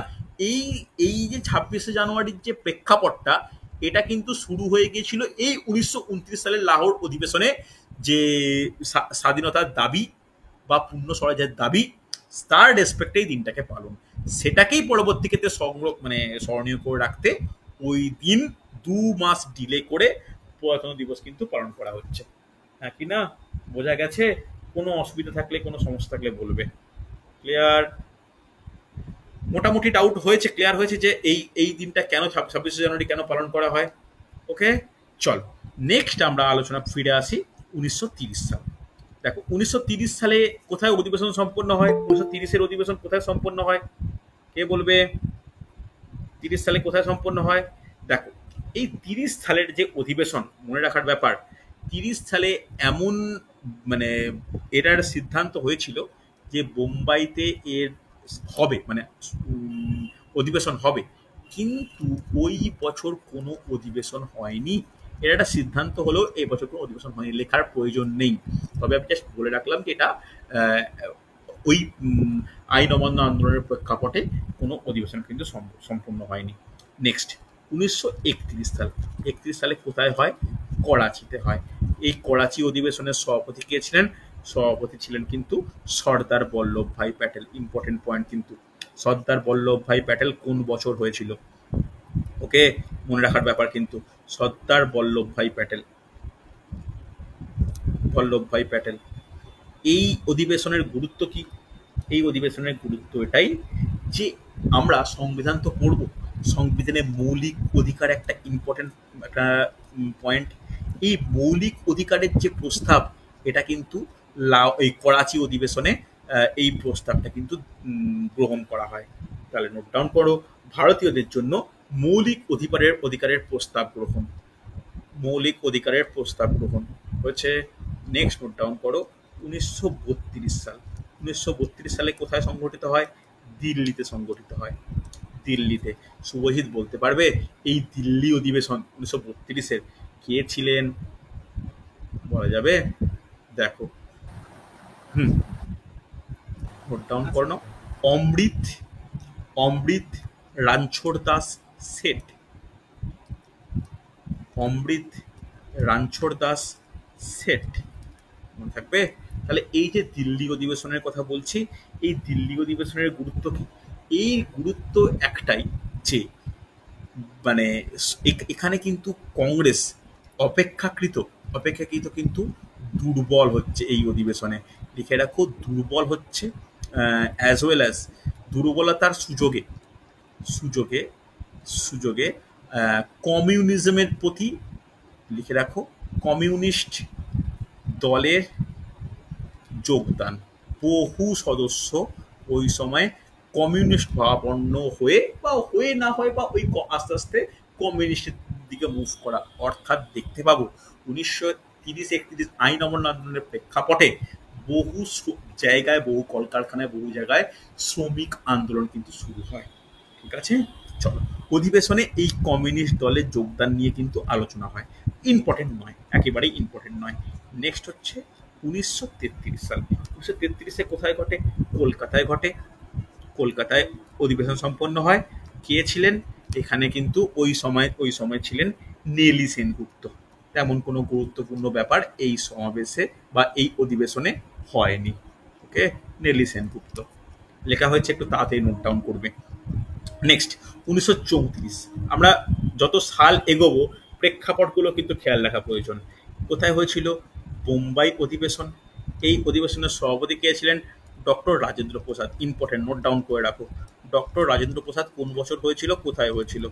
এই এই যে 26শে জানুয়ারির যে প্রেক্ষাপটটা, এটা কিন্তু শুরু হয়ে গিয়েছিল এই 1929 সালের লাহোর অধিবেশনে, যে স্বাধীনতার দাবি বা পূর্ণ স্বরাজের দাবি, তার রেসপেক্টে এই দিনটাকে পালন, সেটাকেই পরবর্তী ক্ষেত্রে স্মরণীয় করে রাখতে ওই দিন 2 মাস ডিলে করে প্রজাতন্ত্র দিবস কিন্তু পালন করা হচ্ছে। হ্যাঁ কি না? বোঝা গেছে? কোনো অসুবিধা থাকলে, কোনো সমস্যা থাকলে বলবে। ক্লিয়ার? মোটামুটি ডাউট হয়েছে, ক্লিয়ার হয়েছে যে এই এই দিনটা কেন 26শে জানুয়ারি কেন পালন করা হয়। ওকে, চল নেক্সট আমরা আলোচনা ফিরে আসি 1930 সাল। দেখো 1930 সালে কোথায় অধিবেশন সম্পন্ন হয়? 1930-এর অধিবেশন কোথায় সম্পন্ন হয়, কে বলবে? 30 সালে কোথায় সম্পন্ন হয়? দেখো, এই 30 সালের যে অধিবেশন, মনে রাখার ব্যাপার, 30 সালে এমন মানে এটার সিদ্ধান্ত হয়েছিল যে বোম্বাইতে এর হবে, মানে অধিবেশন হবে, কিন্তু ওই বছর কোনো অধিবেশন হয়নি। এর একটা সিদ্ধান্ত হলো এই বছর কোনো অধিবেশন হয়নি, লেখার প্রয়োজন নেই। তবে আমি জাস্ট বলে রাখলাম যে এটা আহ, ওই আইন অমান্য আন্দোলনের প্রেক্ষাপটে কোনো অধিবেশন কিন্তু সম্পূর্ণ হয়নি। নেক্সট 1931 সাল। 31 সালে কোথায় হয়? করাচিতে হয়। এই করাচি অধিবেশনের সভাপতি কে ছিলেন? সভাপতি ছিলেন কিন্তু সর্দার বল্লভভাই প্যাটেল। ইম্পর্টেন্ট পয়েন্ট কিন্তু, সর্দার বল্লভভাই প্যাটেল কোন বছর হয়েছিল? ওকে, মনে রাখার ব্যাপার কিন্তু, সর্দার বল্লভভাই প্যাটেল, বল্লভভাই প্যাটেল। এই অধিবেশনের গুরুত্ব কি? এই অধিবেশনের গুরুত্ব এটাই যে আমরা সংবিধান তো পড়ব, সংবিধানে মৌলিক অধিকার একটা ইম্পর্টেন্ট একটা পয়েন্ট। এই মৌলিক অধিকারের যে প্রস্তাব, এটা কিন্তু এই করাচি অধিবেশনে এই প্রস্তাবটা কিন্তু গ্রহণ করা হয়। তাহলে নোট ডাউন করো, ভারতীয়দের জন্য মৌলিক অধিকারের প্রস্তাব গ্রহণ, মৌলিক অধিকারের প্রস্তাব গ্রহণ হয়েছে। নেক্সট নোট ডাউন করো 1932 সাল। 1932 সালে কোথায় সংগঠিত হয়? দিল্লিতে সংগঠিত হয়। দিল্লিতে। শুভজিৎ বলতে পারবে এই দিল্লি অধিবেশন 1932-এর কে ছিলেন? বলা যাবে? দেখো, নোট ডাউন করো। অমৃত অমৃত রানছোড় দাস সেঠ। অমৃত রানছোড় দাস সেঠ, মনে থাকবে? তাহলে এই যে দিল্লি অধিবেশনের কথা বলছি, এই দিল্লি অধিবেশনের গুরুত্ব কি? এই গুরুত্ব একটাই যে মানে এখানে কিন্তু কংগ্রেস অপেক্ষাকৃত কিন্তু দুর্বল হচ্ছে এই অধিবেশনে। লিখে রাখো, দুর্বল হচ্ছে, অ্যাজ ওয়েল অ্যাজ দুর্বলতার সুযোগে সুযোগে সুযোগে কমিউনিজমের প্রতি, লিখে রাখো, কমিউনিস্ট দলের যোগদান। বহু সদস্য ওই সময় কমিউনিস্ট ভাবাপন্ন হয়ে বা হয়ে না হয় বা ওই আস্তে আস্তে কমিউনিস্টের দিকে মুভ করা। অর্থাৎ দেখতে পাবো 1930-31 আইন অমান্য আন্দোলনের প্রেক্ষাপটে বহু জায়গায়, বহু কলকারখানায়, বহু জায়গায় শ্রমিক আন্দোলন কিন্তু শুরু হয়। ঠিক আছে, চলো অধিবেশনে এই কমিউনিস্ট দলের যোগদান নিয়ে কিন্তু আলোচনা হয়। ইম্পর্টেন্ট নয়, একেবারেই ইম্পর্টেন্ট নয়। নেক্সট হচ্ছে 1933 সাল। 1933-এ কোথায় ঘটে? কলকাতায় ঘটে। কলকাতায় অধিবেশন সম্পন্ন হয়। কে ছিলেন এখানে? কিন্তু ওই সময় ছিলেন নেলি সেনগুপ্ত। তেমন কোনো গুরুত্বপূর্ণ ব্যাপার এই সমাবেশে বা এই অধিবেশনে হয়নি। ওকে, নেলি সেনগুপ্ত লেখা হয়েছে, একটু তাড়াতাড়ি নোট ডাউন করবে। নেক্সট 1934। আমরা যত সাল এগোবো প্রেক্ষাপটগুলো কিন্তু খেয়াল রাখা প্রয়োজন। কোথায় হয়েছিল? বোম্বাই অধিবেশন। এই অধিবেশনের সভাপতি কে ছিলেন? Doctor Rajendra Prasad. Important, note down করে রাখো। ডক্টর রাজেন্দ্র প্রসাদ কোন বছর হয়েছিল, কোথায় হয়েছিল?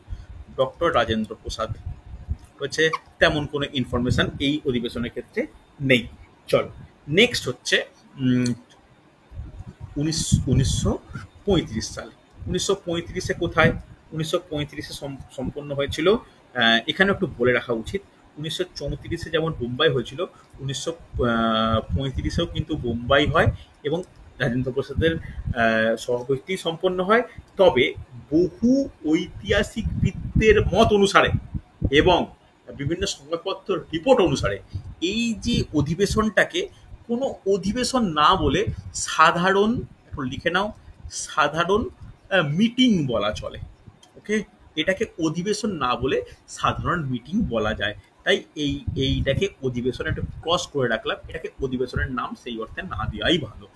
ডক্টর রাজেন্দ্র প্রসাদ হচ্ছে, তেমন কোনো ইনফরমেশন এই অধিবেশনের ক্ষেত্রে নেই। চলো নেক্সট হচ্ছে 1935 সাল। 1935-এ কোথায়? 1935-এ সম্পন্ন হয়েছিল, এখানে একটু বলে রাখা উচিত, 1934-এ যেমন বোম্বাই হয়েছিল, 1935-এও কিন্তু বোম্বাই হয় এবং রাজেন্দ্র প্রসাদের সভাপতি সম্পন্ন হয়। তবে বহু ঐতিহাসিকবিদদের মত অনুসারে এবং বিভিন্ন সংবাদপত্র রিপোর্ট অনুসারে এই যে অধিবেশনটাকে কোনো অধিবেশন না বলে সাধারণ, একটু লিখে নাও, সাধারণ মিটিং বলা চলে। ওকে, এটাকে অধিবেশন না বলে সাধারণ মিটিং বলা যায়। তাই এইটাকে অধিবেশন একটা ক্রস করে রাখলাম, এটাকে অধিবেশনের নাম সেই অর্থে না দেওয়াই ভালো।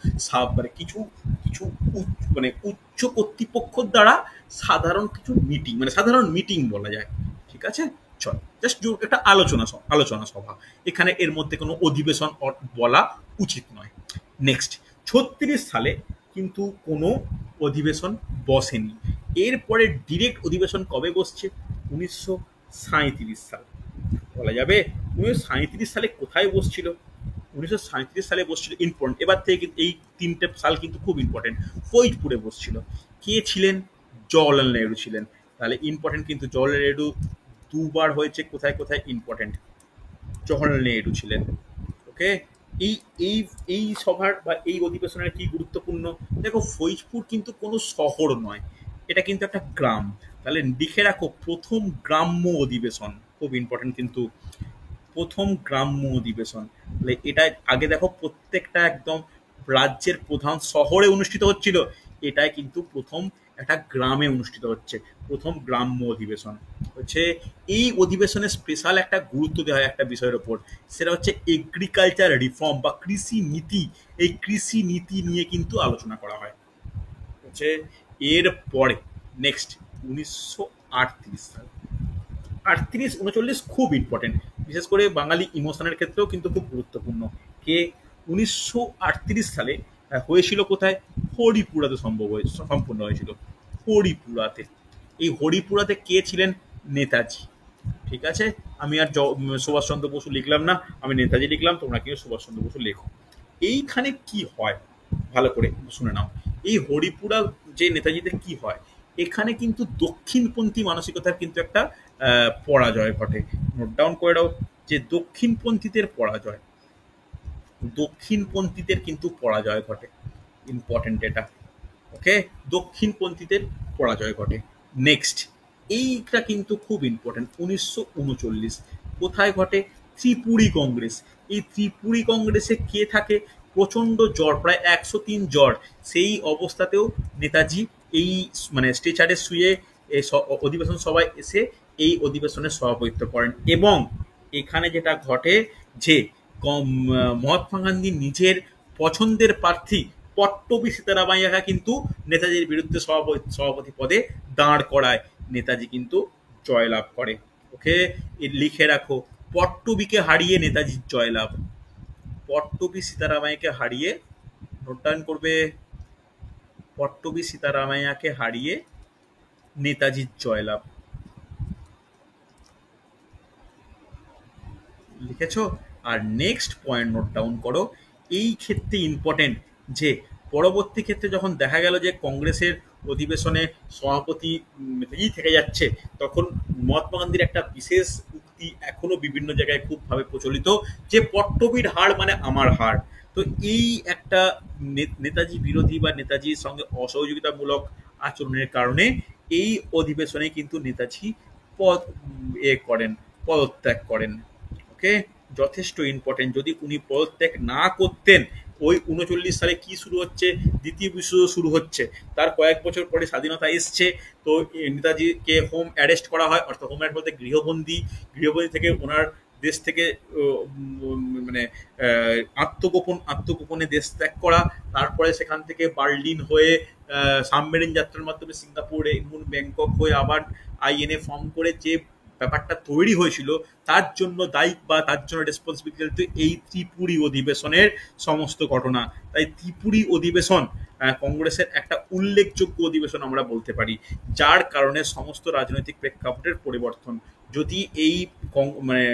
মানে কিছু কিছু মানে উচ্চ কর্তৃপক্ষর দ্বারা সাধারণ কিছু মিটিং, মানে সাধারণ মিটিং বলা যায়। ঠিক আছে, চল জাস্ট একটা আলোচনা সভা, এখানে এর মধ্যে কোনো অধিবেশন বলা উচিত নয়। নেক্সট, 36 সালে কিন্তু কোনো অধিবেশন বসেনি। এরপরে ডিরেক্ট অধিবেশন কবে বসছে? 1937 সাল। বলা যাবে 1937 সালে কোথায় বসছিল? 1937 সালে বসছিল, ইম্পর্টেন্ট, এবার থেকে কিন্তু এই 3টে সাল কিন্তু খুব ইম্পর্টেন্ট। ফরিদপুরে বসছিল। কে ছিলেন? জওহরলাল নেহরু ছিলেন। তাহলে ইম্পর্টেন্ট কিন্তু জওহরলাল নেহরু দুবার হয়েছে, কোথায় কোথায় ইম্পর্টেন্ট, জওহরলাল নেহরু ছিলেন। ওকে, এই এই এই সভার বা এই অধিবেশনের কি গুরুত্বপূর্ণ? দেখো, ফরিদপুর কিন্তু কোনো শহর নয়, এটা কিন্তু একটা গ্রাম। তাহলে লিখে রাখো, প্রথম গ্রাম্য অধিবেশন, খুব ইম্পর্টেন্ট কিন্তু, প্রথম গ্রাম্য অধিবেশন। তাহলে এটা আগে দেখো প্রত্যেকটা একদম রাজ্যের প্রধান শহরে অনুষ্ঠিত হচ্ছিল, এটাই কিন্তু প্রথম একটা গ্রামে অনুষ্ঠিত হচ্ছে, প্রথম গ্রাম্য অধিবেশন হচ্ছে। এই অধিবেশনে স্পেশাল একটা গুরুত্ব দেওয়া হয় একটা বিষয়ের ওপর, সেটা হচ্ছে এগ্রিকালচার রিফর্ম বা কৃষি নীতি। এই কৃষি নীতি নিয়ে কিন্তু আলোচনা করা হয় হচ্ছে। এর পরে নেক্সট 1938 সাল, 38-39 খুব ইম্পর্টেন্ট, বিশেষ করে বাঙালি ইমোশনের ক্ষেত্রেও কিন্তু খুব গুরুত্বপূর্ণ। কে? 1938 সালে হয়েছিল কোথায়? হরিপুরাতে সম্পূর্ণ হয়েছিল, হরিপুরাতে। এই হরিপুরাতে কে ছিলেন? নেতাজি। ঠিক আছে, আমি আর সুভাষচন্দ্র বসু লিখলাম না, আমি নেতাজি লিখলাম, তোমরা কিন্তু সুভাষচন্দ্র বসু লেখো। এইখানে কি হয় ভালো করে শুনে নাও। এই হরিপুরা যে নেতাজিদের কি হয়, এখানে কিন্তু দক্ষিণপন্থী মানসিকতার কিন্তু একটা পরাজয় ঘটে। নোট ডাউন করে দাও যে দক্ষিণপন্থীদের পরাজয়, দক্ষিণপন্থীদের কিন্তু পরাজয় ঘটে, ইম্পর্টেন্ট এটা। ওকে, দক্ষিণপন্থীদের পরাজয় ঘটে। নেক্সট, এইটা কিন্তু খুব ইম্পর্টেন্ট, 1939 কোথায় ঘটে? ত্রিপুরী কংগ্রেস। এই ত্রিপুরী কংগ্রেসে কে থাকে? প্রচণ্ড জ্বর, প্রায় 103 জ্বর, সেই অবস্থাতেও নেতাজি এই মানে স্ট্রেচারে শুয়ে এই অধিবেশন সভায় এসে এই অধিবেশনের সভাপতিত্ব করেন। এবং এখানে যেটা ঘটে যে মহাত্মা গান্ধী নিজের পছন্দের প্রার্থী পট্টবী সীতারামাইয়াকে কিন্তু নেতাজির বিরুদ্ধে সভাপতি পদে দাঁড় করায়, নেতাজি কিন্তু জয়লাভ করে। ওকে, লিখে রাখো, পট্টবীকে হারিয়ে নেতাজির জয়লাভ, পট্টবী সীতারামাইয়াকে হারিয়ে, নোট ডাউন করবে, পট্টবী সীতারামাইয়াকে হারিয়ে নেতাজির জয়লাভ, লিখেছো? আর নেক্সট পয়েন্ট নোট ডাউন করো, এই ক্ষেত্রে ইম্পর্টেন্ট যে পরবর্তী ক্ষেত্রে যখন দেখা গেল যে কংগ্রেসের অধিবেশনে সভাপতি নেতাজি থেকে যাচ্ছে, তখন মহাত্মা গান্ধীর একটা বিশেষ উক্তি এখনো বিভিন্ন জায়গায় খুবভাবে প্রচলিত, যে পট্টবীর হার মানে আমার হার। তো এই একটা নেতাজি বিরোধী বা নেতাজির সঙ্গে অসহযোগিতামূলক আচরণের কারণে এই অধিবেশনে কিন্তু নেতাজি পদত্যাগ করেন। ওকে, যথেষ্ট ইম্পর্টেন্ট। যদি উনি পদত্যাগ না করতেন, ওই 39 সালে কি শুরু হচ্ছে? দ্বিতীয় বিশ্বযুদ্ধ শুরু হচ্ছে, তার কয়েক বছর পরে স্বাধীনতা এসছে। তো নেতাজিকে হোম অ্যারেস্ট করা হয়, অর্থাৎ হোম অ্যারেস্ট বলতে গৃহবন্দী থেকে ওনার দেশ থেকে মানে আত্মগোপনে দেশ ত্যাগ করা। তারপরে সেখান থেকে বার্লিন হয়ে সাবমেরিন যাত্রার মাধ্যমে সিঙ্গাপুরে, ব্যাংকক হয়ে আবার আইএনএ ফর্ম করে যে ব্যাপারটা তৈরি হয়েছিল, তার জন্য দায়ী বা তার জন্য রেসপন্সিবিলিটি এই ত্রিপুরী অধিবেশনের সমস্ত ঘটনা। তাই ত্রিপুরী অধিবেশন কংগ্রেসের একটা উল্লেখযোগ্য অধিবেশন আমরা বলতে পারি, যার কারণে সমস্ত রাজনৈতিক প্রেক্ষাপটের পরিবর্তন। যদি এই মানে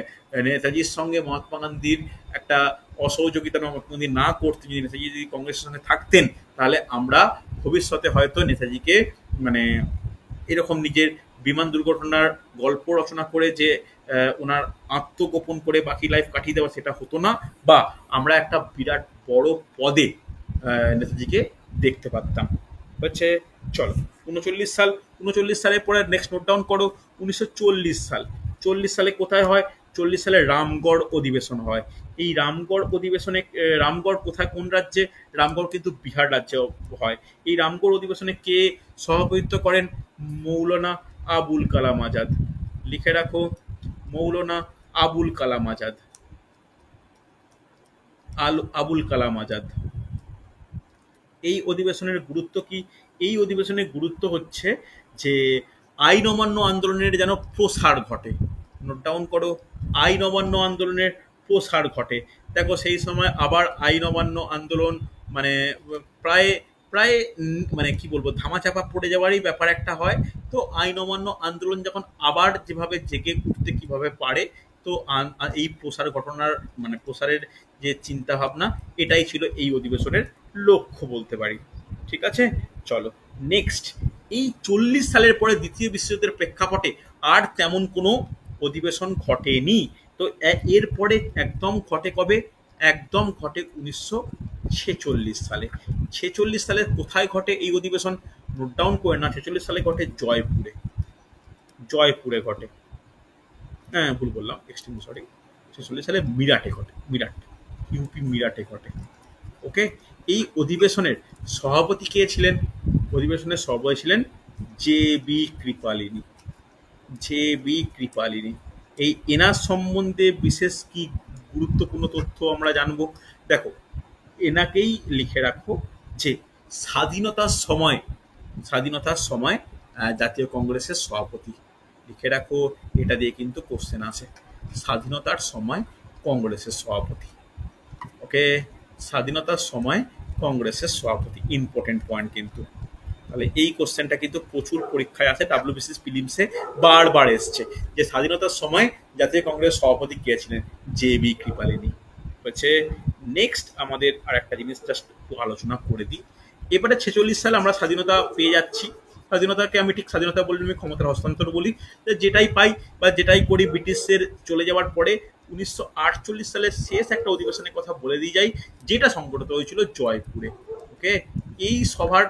নেতাজির সঙ্গে মহাত্মা গান্ধীর একটা অসহযোগিতা মহাত্মা গান্ধী না করতেন, যদি নেতাজি যদি কংগ্রেসের সঙ্গে থাকতেন, তাহলে আমরা ভবিষ্যতে হয়তো নেতাজিকে মানে এরকম নিজের বিমান দুর্ঘটনার গল্প রচনা করে যে ওনার আত্মগোপন করে বাকি লাইফ কাটিয়ে দেওয়া, সেটা হতো না, বা আমরা একটা বিরাট বড় পদে নেতাজিকে দেখতে পারতাম। হচ্ছে চলো 39 সাল, 39 সালের পরে নেক্সট নোট ডাউন করো 1940 সাল। 40 সালে কোথায় হয়? 40 সালে রামগড় অধিবেশন হয়। এই রামগড় অধিবেশনে রামগড় কোথায়, কোন রাজ্যে? রামগড় কিন্তু বিহার রাজ্যে হয়। এই রামগড় অধিবেশনে কে সভাপতিত্ব করেন? মৌলানা আবুল কালাম আজাদ। লিখে রাখো, মৌলানা আবুল কালাম আজাদ। আবুল কালাম আজাদ। এই অধিবেশনের গুরুত্ব কি? এই অধিবেশনের গুরুত্ব হচ্ছে যে আইন অমান্য আন্দোলনের যেন প্রসার ঘটে। নোট ডাউন করো, আইন অমান্য আন্দোলনের প্রসার ঘটে। দেখো সেই সময় আবার আইন অমান্য আন্দোলন মানে প্রায় প্রায় মানে কি বলবো, ধামাচাপা পড়ে যাওয়ারই ব্যাপার একটা হয়। তো আইন অমান্য আন্দোলন যখন আবার যেভাবে জেগে উঠতে কিভাবে পারে, তো এই প্রসার ঘটনার মানে প্রসারের যে চিন্তা ভাবনা, এটাই ছিল এই অধিবেশনের লক্ষ্য বলতে পারি। ঠিক আছে, চলো নেক্সট। এই 40 সালের পরে দ্বিতীয় বিশ্বযুদ্ধের প্রেক্ষাপটে আর তেমন কোনো অধিবেশন ঘটেনি। তো এরপরে একদম ঘটে কবে? একদম ঘটে 1946 সালে। 46 সালে কোথায় ঘটে এই অধিবেশন? নোট ডাউন করে না, 46 সালে ঘটে জয়পুরে। জয়পুরে ঘটে, হ্যাঁ ভুল বললাম, এক্সট্রিমলি সরি। 46 সালে মিরাটে ঘটে, মিরাট, ইউপি মিরাটে ঘটে। ওকে, এই অধিবেশনের সভাপতি কে ছিলেন? অধিবেশনের সভাপতি ছিলেন J B Kripalani. J B Kripalani. এই এনার সম্বন্ধে বিশেষ কি গুরুত্বপূর্ণ তথ্য আমরা জানবো? দেখো, এনাকেই লিখে রাখো যে স্বাধীনতার সময়, স্বাধীনতার সময় জাতীয় কংগ্রেসের সভাপতি। লিখে রাখো, এটা দিয়ে কিন্তু কোশ্চেন আসে। স্বাধীনতার সময় কংগ্রেসের সভাপতি। ওকে, স্বাধীনতার সময় কংগ্রেসের সভাপতি, ইম্পর্টেন্ট পয়েন্ট কিন্তু। তাহলে এই কোশ্চেনটা কিন্তু প্রচুর পরীক্ষায় আছে, ডাব্লিউবিসিএস প্রিলিমসে বারবার এসছে যে স্বাধীনতার সময় জাতীয় কংগ্রেস সভাপতি কে ছিলেন? J B Kripalani. হচ্ছে নেক্সট আমাদের আর একটা জিনিস জাস্ট একটু আলোচনা করে দিই। এবারে 46 সালে আমরা স্বাধীনতা পেয়ে যাচ্ছি। স্বাধীনতাকে আমি ঠিক স্বাধীনতা বলি, আমি ক্ষমতার হস্তান্তর বলি। যেটাই পাই বা যেটাই করি ব্রিটিশদের চলে যাওয়ার পরে 1948 সালের শেষ একটা অধিবেশনের কথা বলে দিয়ে যাই, যেটা সংগঠিত হয়েছিল জয়পুরে। ওকে, এই সভার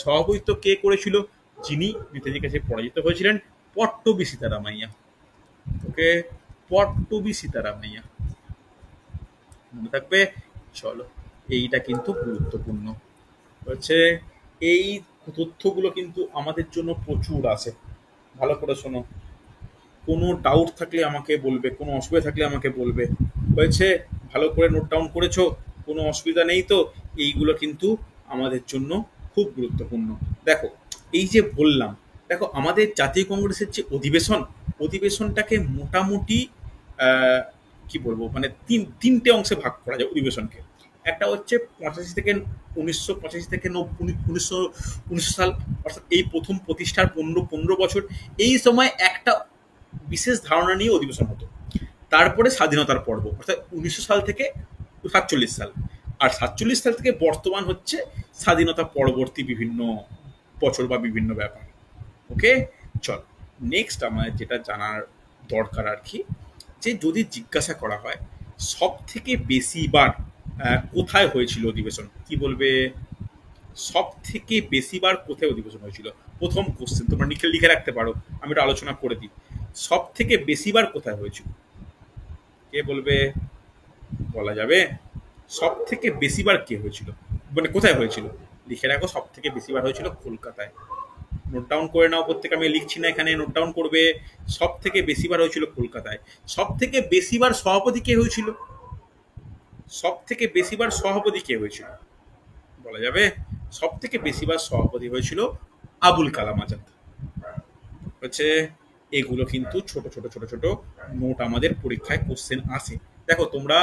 সভাপতিত্ব কে করেছিল? যিনি নেতাজির কাছে পরাজিত হয়েছিলেন, পট্টবী সীতারামাইয়া। ওকে, পট্টবী সীতারামাইয়া, মনে থাকবে। চলো, এইটা কিন্তু গুরুত্বপূর্ণ হচ্ছে। এই তথ্যগুলো কিন্তু আমাদের জন্য প্রচুর আছে, ভালো করে শোনো। কোনো ডাউট থাকলে আমাকে বলবে, কোনো অসুবিধা থাকলে আমাকে বলবে। হয়েছে, ভালো করে নোট ডাউন করেছো? কোনো অসুবিধা নেই তো? এইগুলো কিন্তু আমাদের জন্য খুব গুরুত্বপূর্ণ। দেখো, এই যে বললাম, দেখো আমাদের জাতীয় কংগ্রেসের যে অধিবেশন, অধিবেশনটাকে মোটামুটি কি বলবো মানে তিনটে অংশে ভাগ করা যায় অধিবেশনকে। একটা হচ্ছে 1985 থেকে 1919 সাল, অর্থাৎ এই প্রথম প্রতিষ্ঠার 15 বছর। এই সময় একটা বিশেষ ধারণা নিয়ে অধিবেশন হতো। তারপরে স্বাধীনতার পর্ব, অর্থাৎ 1900 সাল থেকে 47 সাল। আর 47 সাল থেকে বর্তমান হচ্ছে স্বাধীনতা পরবর্তী বিভিন্ন বছর বা বিভিন্ন ব্যাপার। ওকে, চল নেক্সট আমাদের যেটা জানার দরকার আর কি, যে যদি জিজ্ঞাসা করা হয় সব থেকে বেশি বার কোথায় হয়েছিল অধিবেশন, কি বলবে? সব থেকে বেশি বার কোথায় অধিবেশন হয়েছিল? প্রথম কোশ্চেন, তোমরা লিখে রাখতে পারো, আমি এটা আলোচনা করে দিই। সব থেকে বেশি বার কোথায় হয়েছিল? কে বলবে? বলা যাবে? সব থেকে বেশি বার কে হয়েছিল, মানে কোথায় হয়েছিল? লিখে রাখো, সব থেকে বেশি বার হয়েছিল কলকাতায়। নোট ডাউন করে নাও, প্রত্যেকে, আমি লিখছি না এখানে, নোট ডাউন করবে। সব থেকে বেশি বার হয়েছিল কলকাতায়। সব থেকে বেশি বার সভাপতি কে হয়েছিল? সব থেকে বেশি বার সভাপতি কে হয়েছিল বলা যাবে? সব থেকে বেশি বার সভাপতি হয়েছিল আবুল কালাম আজাদ। হচ্ছে এগুলো কিন্তু ছোট ছোট ছোট ছোট নোট আমাদের পরীক্ষায় কোশ্চেন আসে। দেখো তোমরা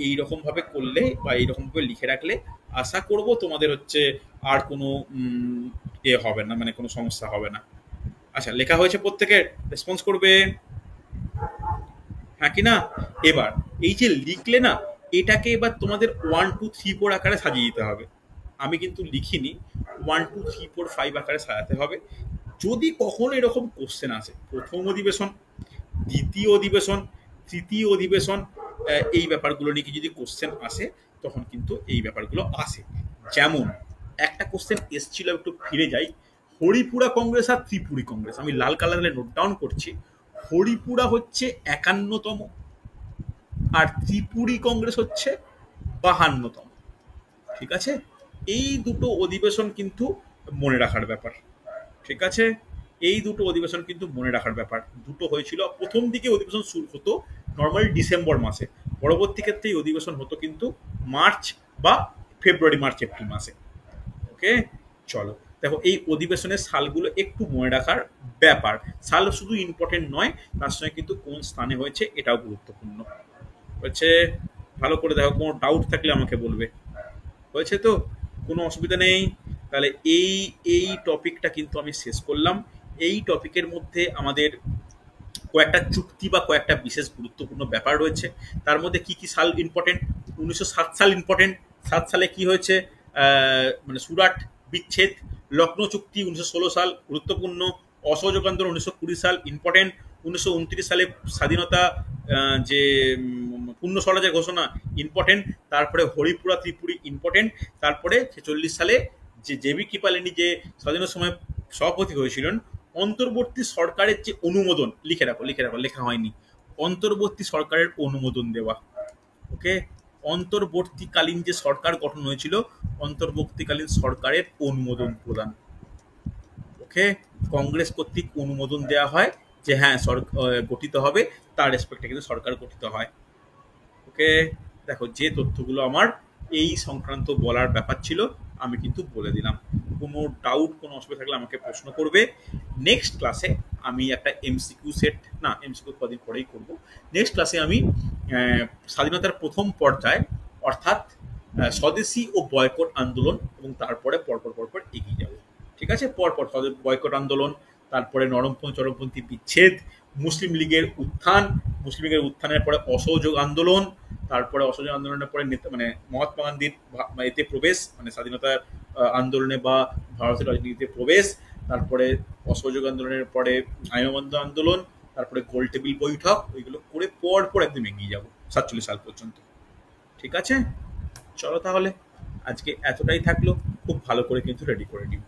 এই রকম ভাবে করলে বা এইরকম ভাবে লিখে রাখলে আশা করব তোমাদের হচ্ছে আর কোনো হবে না, মানে কোনো সমস্যা হবে না। আচ্ছা, লেখা হয়েছে, প্রত্যেকের রেসপন্স করবে হ্যাঁ কি না? এবার এই যে লিখলে না, এটাকে এবার তোমাদের 1 2 3 4 আকারে সাজিয়ে দিতে হবে। আমি কিন্তু লিখিনি, 1 2 3 4 5 আকারে সাজাতে হবে। যদি কখনো এরকম কোশ্চেন আসে, প্রথম অধিবেশন, দ্বিতীয় অধিবেশন, তৃতীয় অধিবেশন, এই ব্যাপারগুলো নিয়ে যদি কোশ্চেন আসে, তখন কিন্তু এই ব্যাপারগুলো আসে। যেমন একটা কোশ্চেন এসছিল, একটু ফিরে যাই, হরিপুরা কংগ্রেস আর ত্রিপুরী কংগ্রেস, আমি লাল কালারে নোট ডাউন করছি। হরিপুরা হচ্ছে 51তম, আর ত্রিপুরী কংগ্রেস হচ্ছে 52তম। ঠিক আছে, এই দুটো অধিবেশন কিন্তু মনে রাখার ব্যাপার। ঠিক আছে, এই দুটো অধিবেশন কিন্তু মনে রাখার ব্যাপার। দুটো হয়েছিল, প্রথম দিকে অধিবেশন শুরু হতো নর্মালি ডিসেম্বর মাসে, পরবর্তী ক্ষেত্রে এই অধিবেশন হতো কিন্তু মার্চ বা ফেব্রুয়ারি, মার্চ, এপ্রিল মাসে। ওকে, চলো দেখো এই অধিবেশনের সালগুলো একটু মনে রাখার ব্যাপার। সাল শুধু ইম্পর্টেন্ট নয়, তার সঙ্গে কিন্তু কোন স্থানে হয়েছে এটাও গুরুত্বপূর্ণ হয়েছে। ভালো করে দেখো, কোনো ডাউট থাকলে আমাকে বলবে। হয়েছে তো, কোনো অসুবিধা নেই। তাহলে এই এই টপিকটা কিন্তু আমি শেষ করলাম। এই টপিকের মধ্যে আমাদের কয়েকটা চুক্তি বা কয়েকটা বিশেষ গুরুত্বপূর্ণ ব্যাপার রয়েছে। তার মধ্যে কি কি সাল ইম্পর্টেন্ট? 1907 সাল ইম্পর্টেন্ট। 7 সালে কি হয়েছে? মানে সুরাট বিচ্ছেদ। লখনৌ চুক্তি 1916 সাল গুরুত্বপূর্ণ। অসহযোগ আন্দোলন 1920 সাল ইম্পর্টেন্ট। 1929 সালে স্বাধীনতা, যে পূর্ণ স্বরাজের ঘোষণা ইম্পর্টেন্ট। তারপরে হরিপুরা ত্রিপুরী ইম্পর্টেন্ট। তারপরে 46 সালে যে জেবি কৃপালিনী যে স্বাধীনতার সময় সভাপতি হয়েছিলেন, অন্তর্বর্তী সরকারের যে অনুমোদন, লিখে রাখো লিখে রাখো, লেখা হয়নি, অন্তর্বর্তী সরকারের অনুমোদন দেওয়া। ওকে, অন্তর্বর্তীকালীন যে সরকার গঠন হয়েছিল, অন্তর্বর্তীকালীন সরকারের অনুমোদন প্রদান। ওকে, কংগ্রেস কর্তৃক অনুমোদন দেওয়া হয় যে হ্যাঁ গঠিত হবে, তার রেসপেক্টে কিন্তু সরকার গঠিত হয়। ওকে, দেখো যে তথ্যগুলো আমার এই সংক্রান্ত বলার ব্যাপার ছিল, আমি কিন্তু বলে দিলাম। কোনো ডাউট, কোনো অসুবিধা থাকলে আমাকে প্রশ্ন করবে। নেক্সট ক্লাসে আমি একটা এমসিকিউ সেট, না এমসিকিউ কদিন পরেই করব। নেক্সট ক্লাসে আমি স্বাধীনতার প্রথম পর্যায়ে, অর্থাৎ স্বদেশী ও বয়কট আন্দোলন, এবং তারপরে পরপর পরপর এগিয়ে যাব। ঠিক আছে, পরপর বয়কট আন্দোলন, তারপরে নরমপন্থী চরমপন্থী বিচ্ছেদ, মুসলিম লীগের উত্থান, মুসলিম লীগের উত্থানের পরে অসহযোগ আন্দোলন, তারপরে অসহযোগ আন্দোলনের পরে মানে মহাত্মা গান্ধীর এতে প্রবেশ, মানে স্বাধীনতার আন্দোলনে বা ভারতের রাজনীতিতে প্রবেশ, তারপরে অসহযোগ আন্দোলনের পরে আইনবন্ধ আন্দোলন, তারপরে গোল টেবিল বৈঠক, ওইগুলো করে পর একদম এগিয়ে যাবো 47 সাল পর্যন্ত। ঠিক আছে, চলো তাহলে আজকে এতটাই থাকলো। খুব ভালো করে কিন্তু রেডি করে নিও।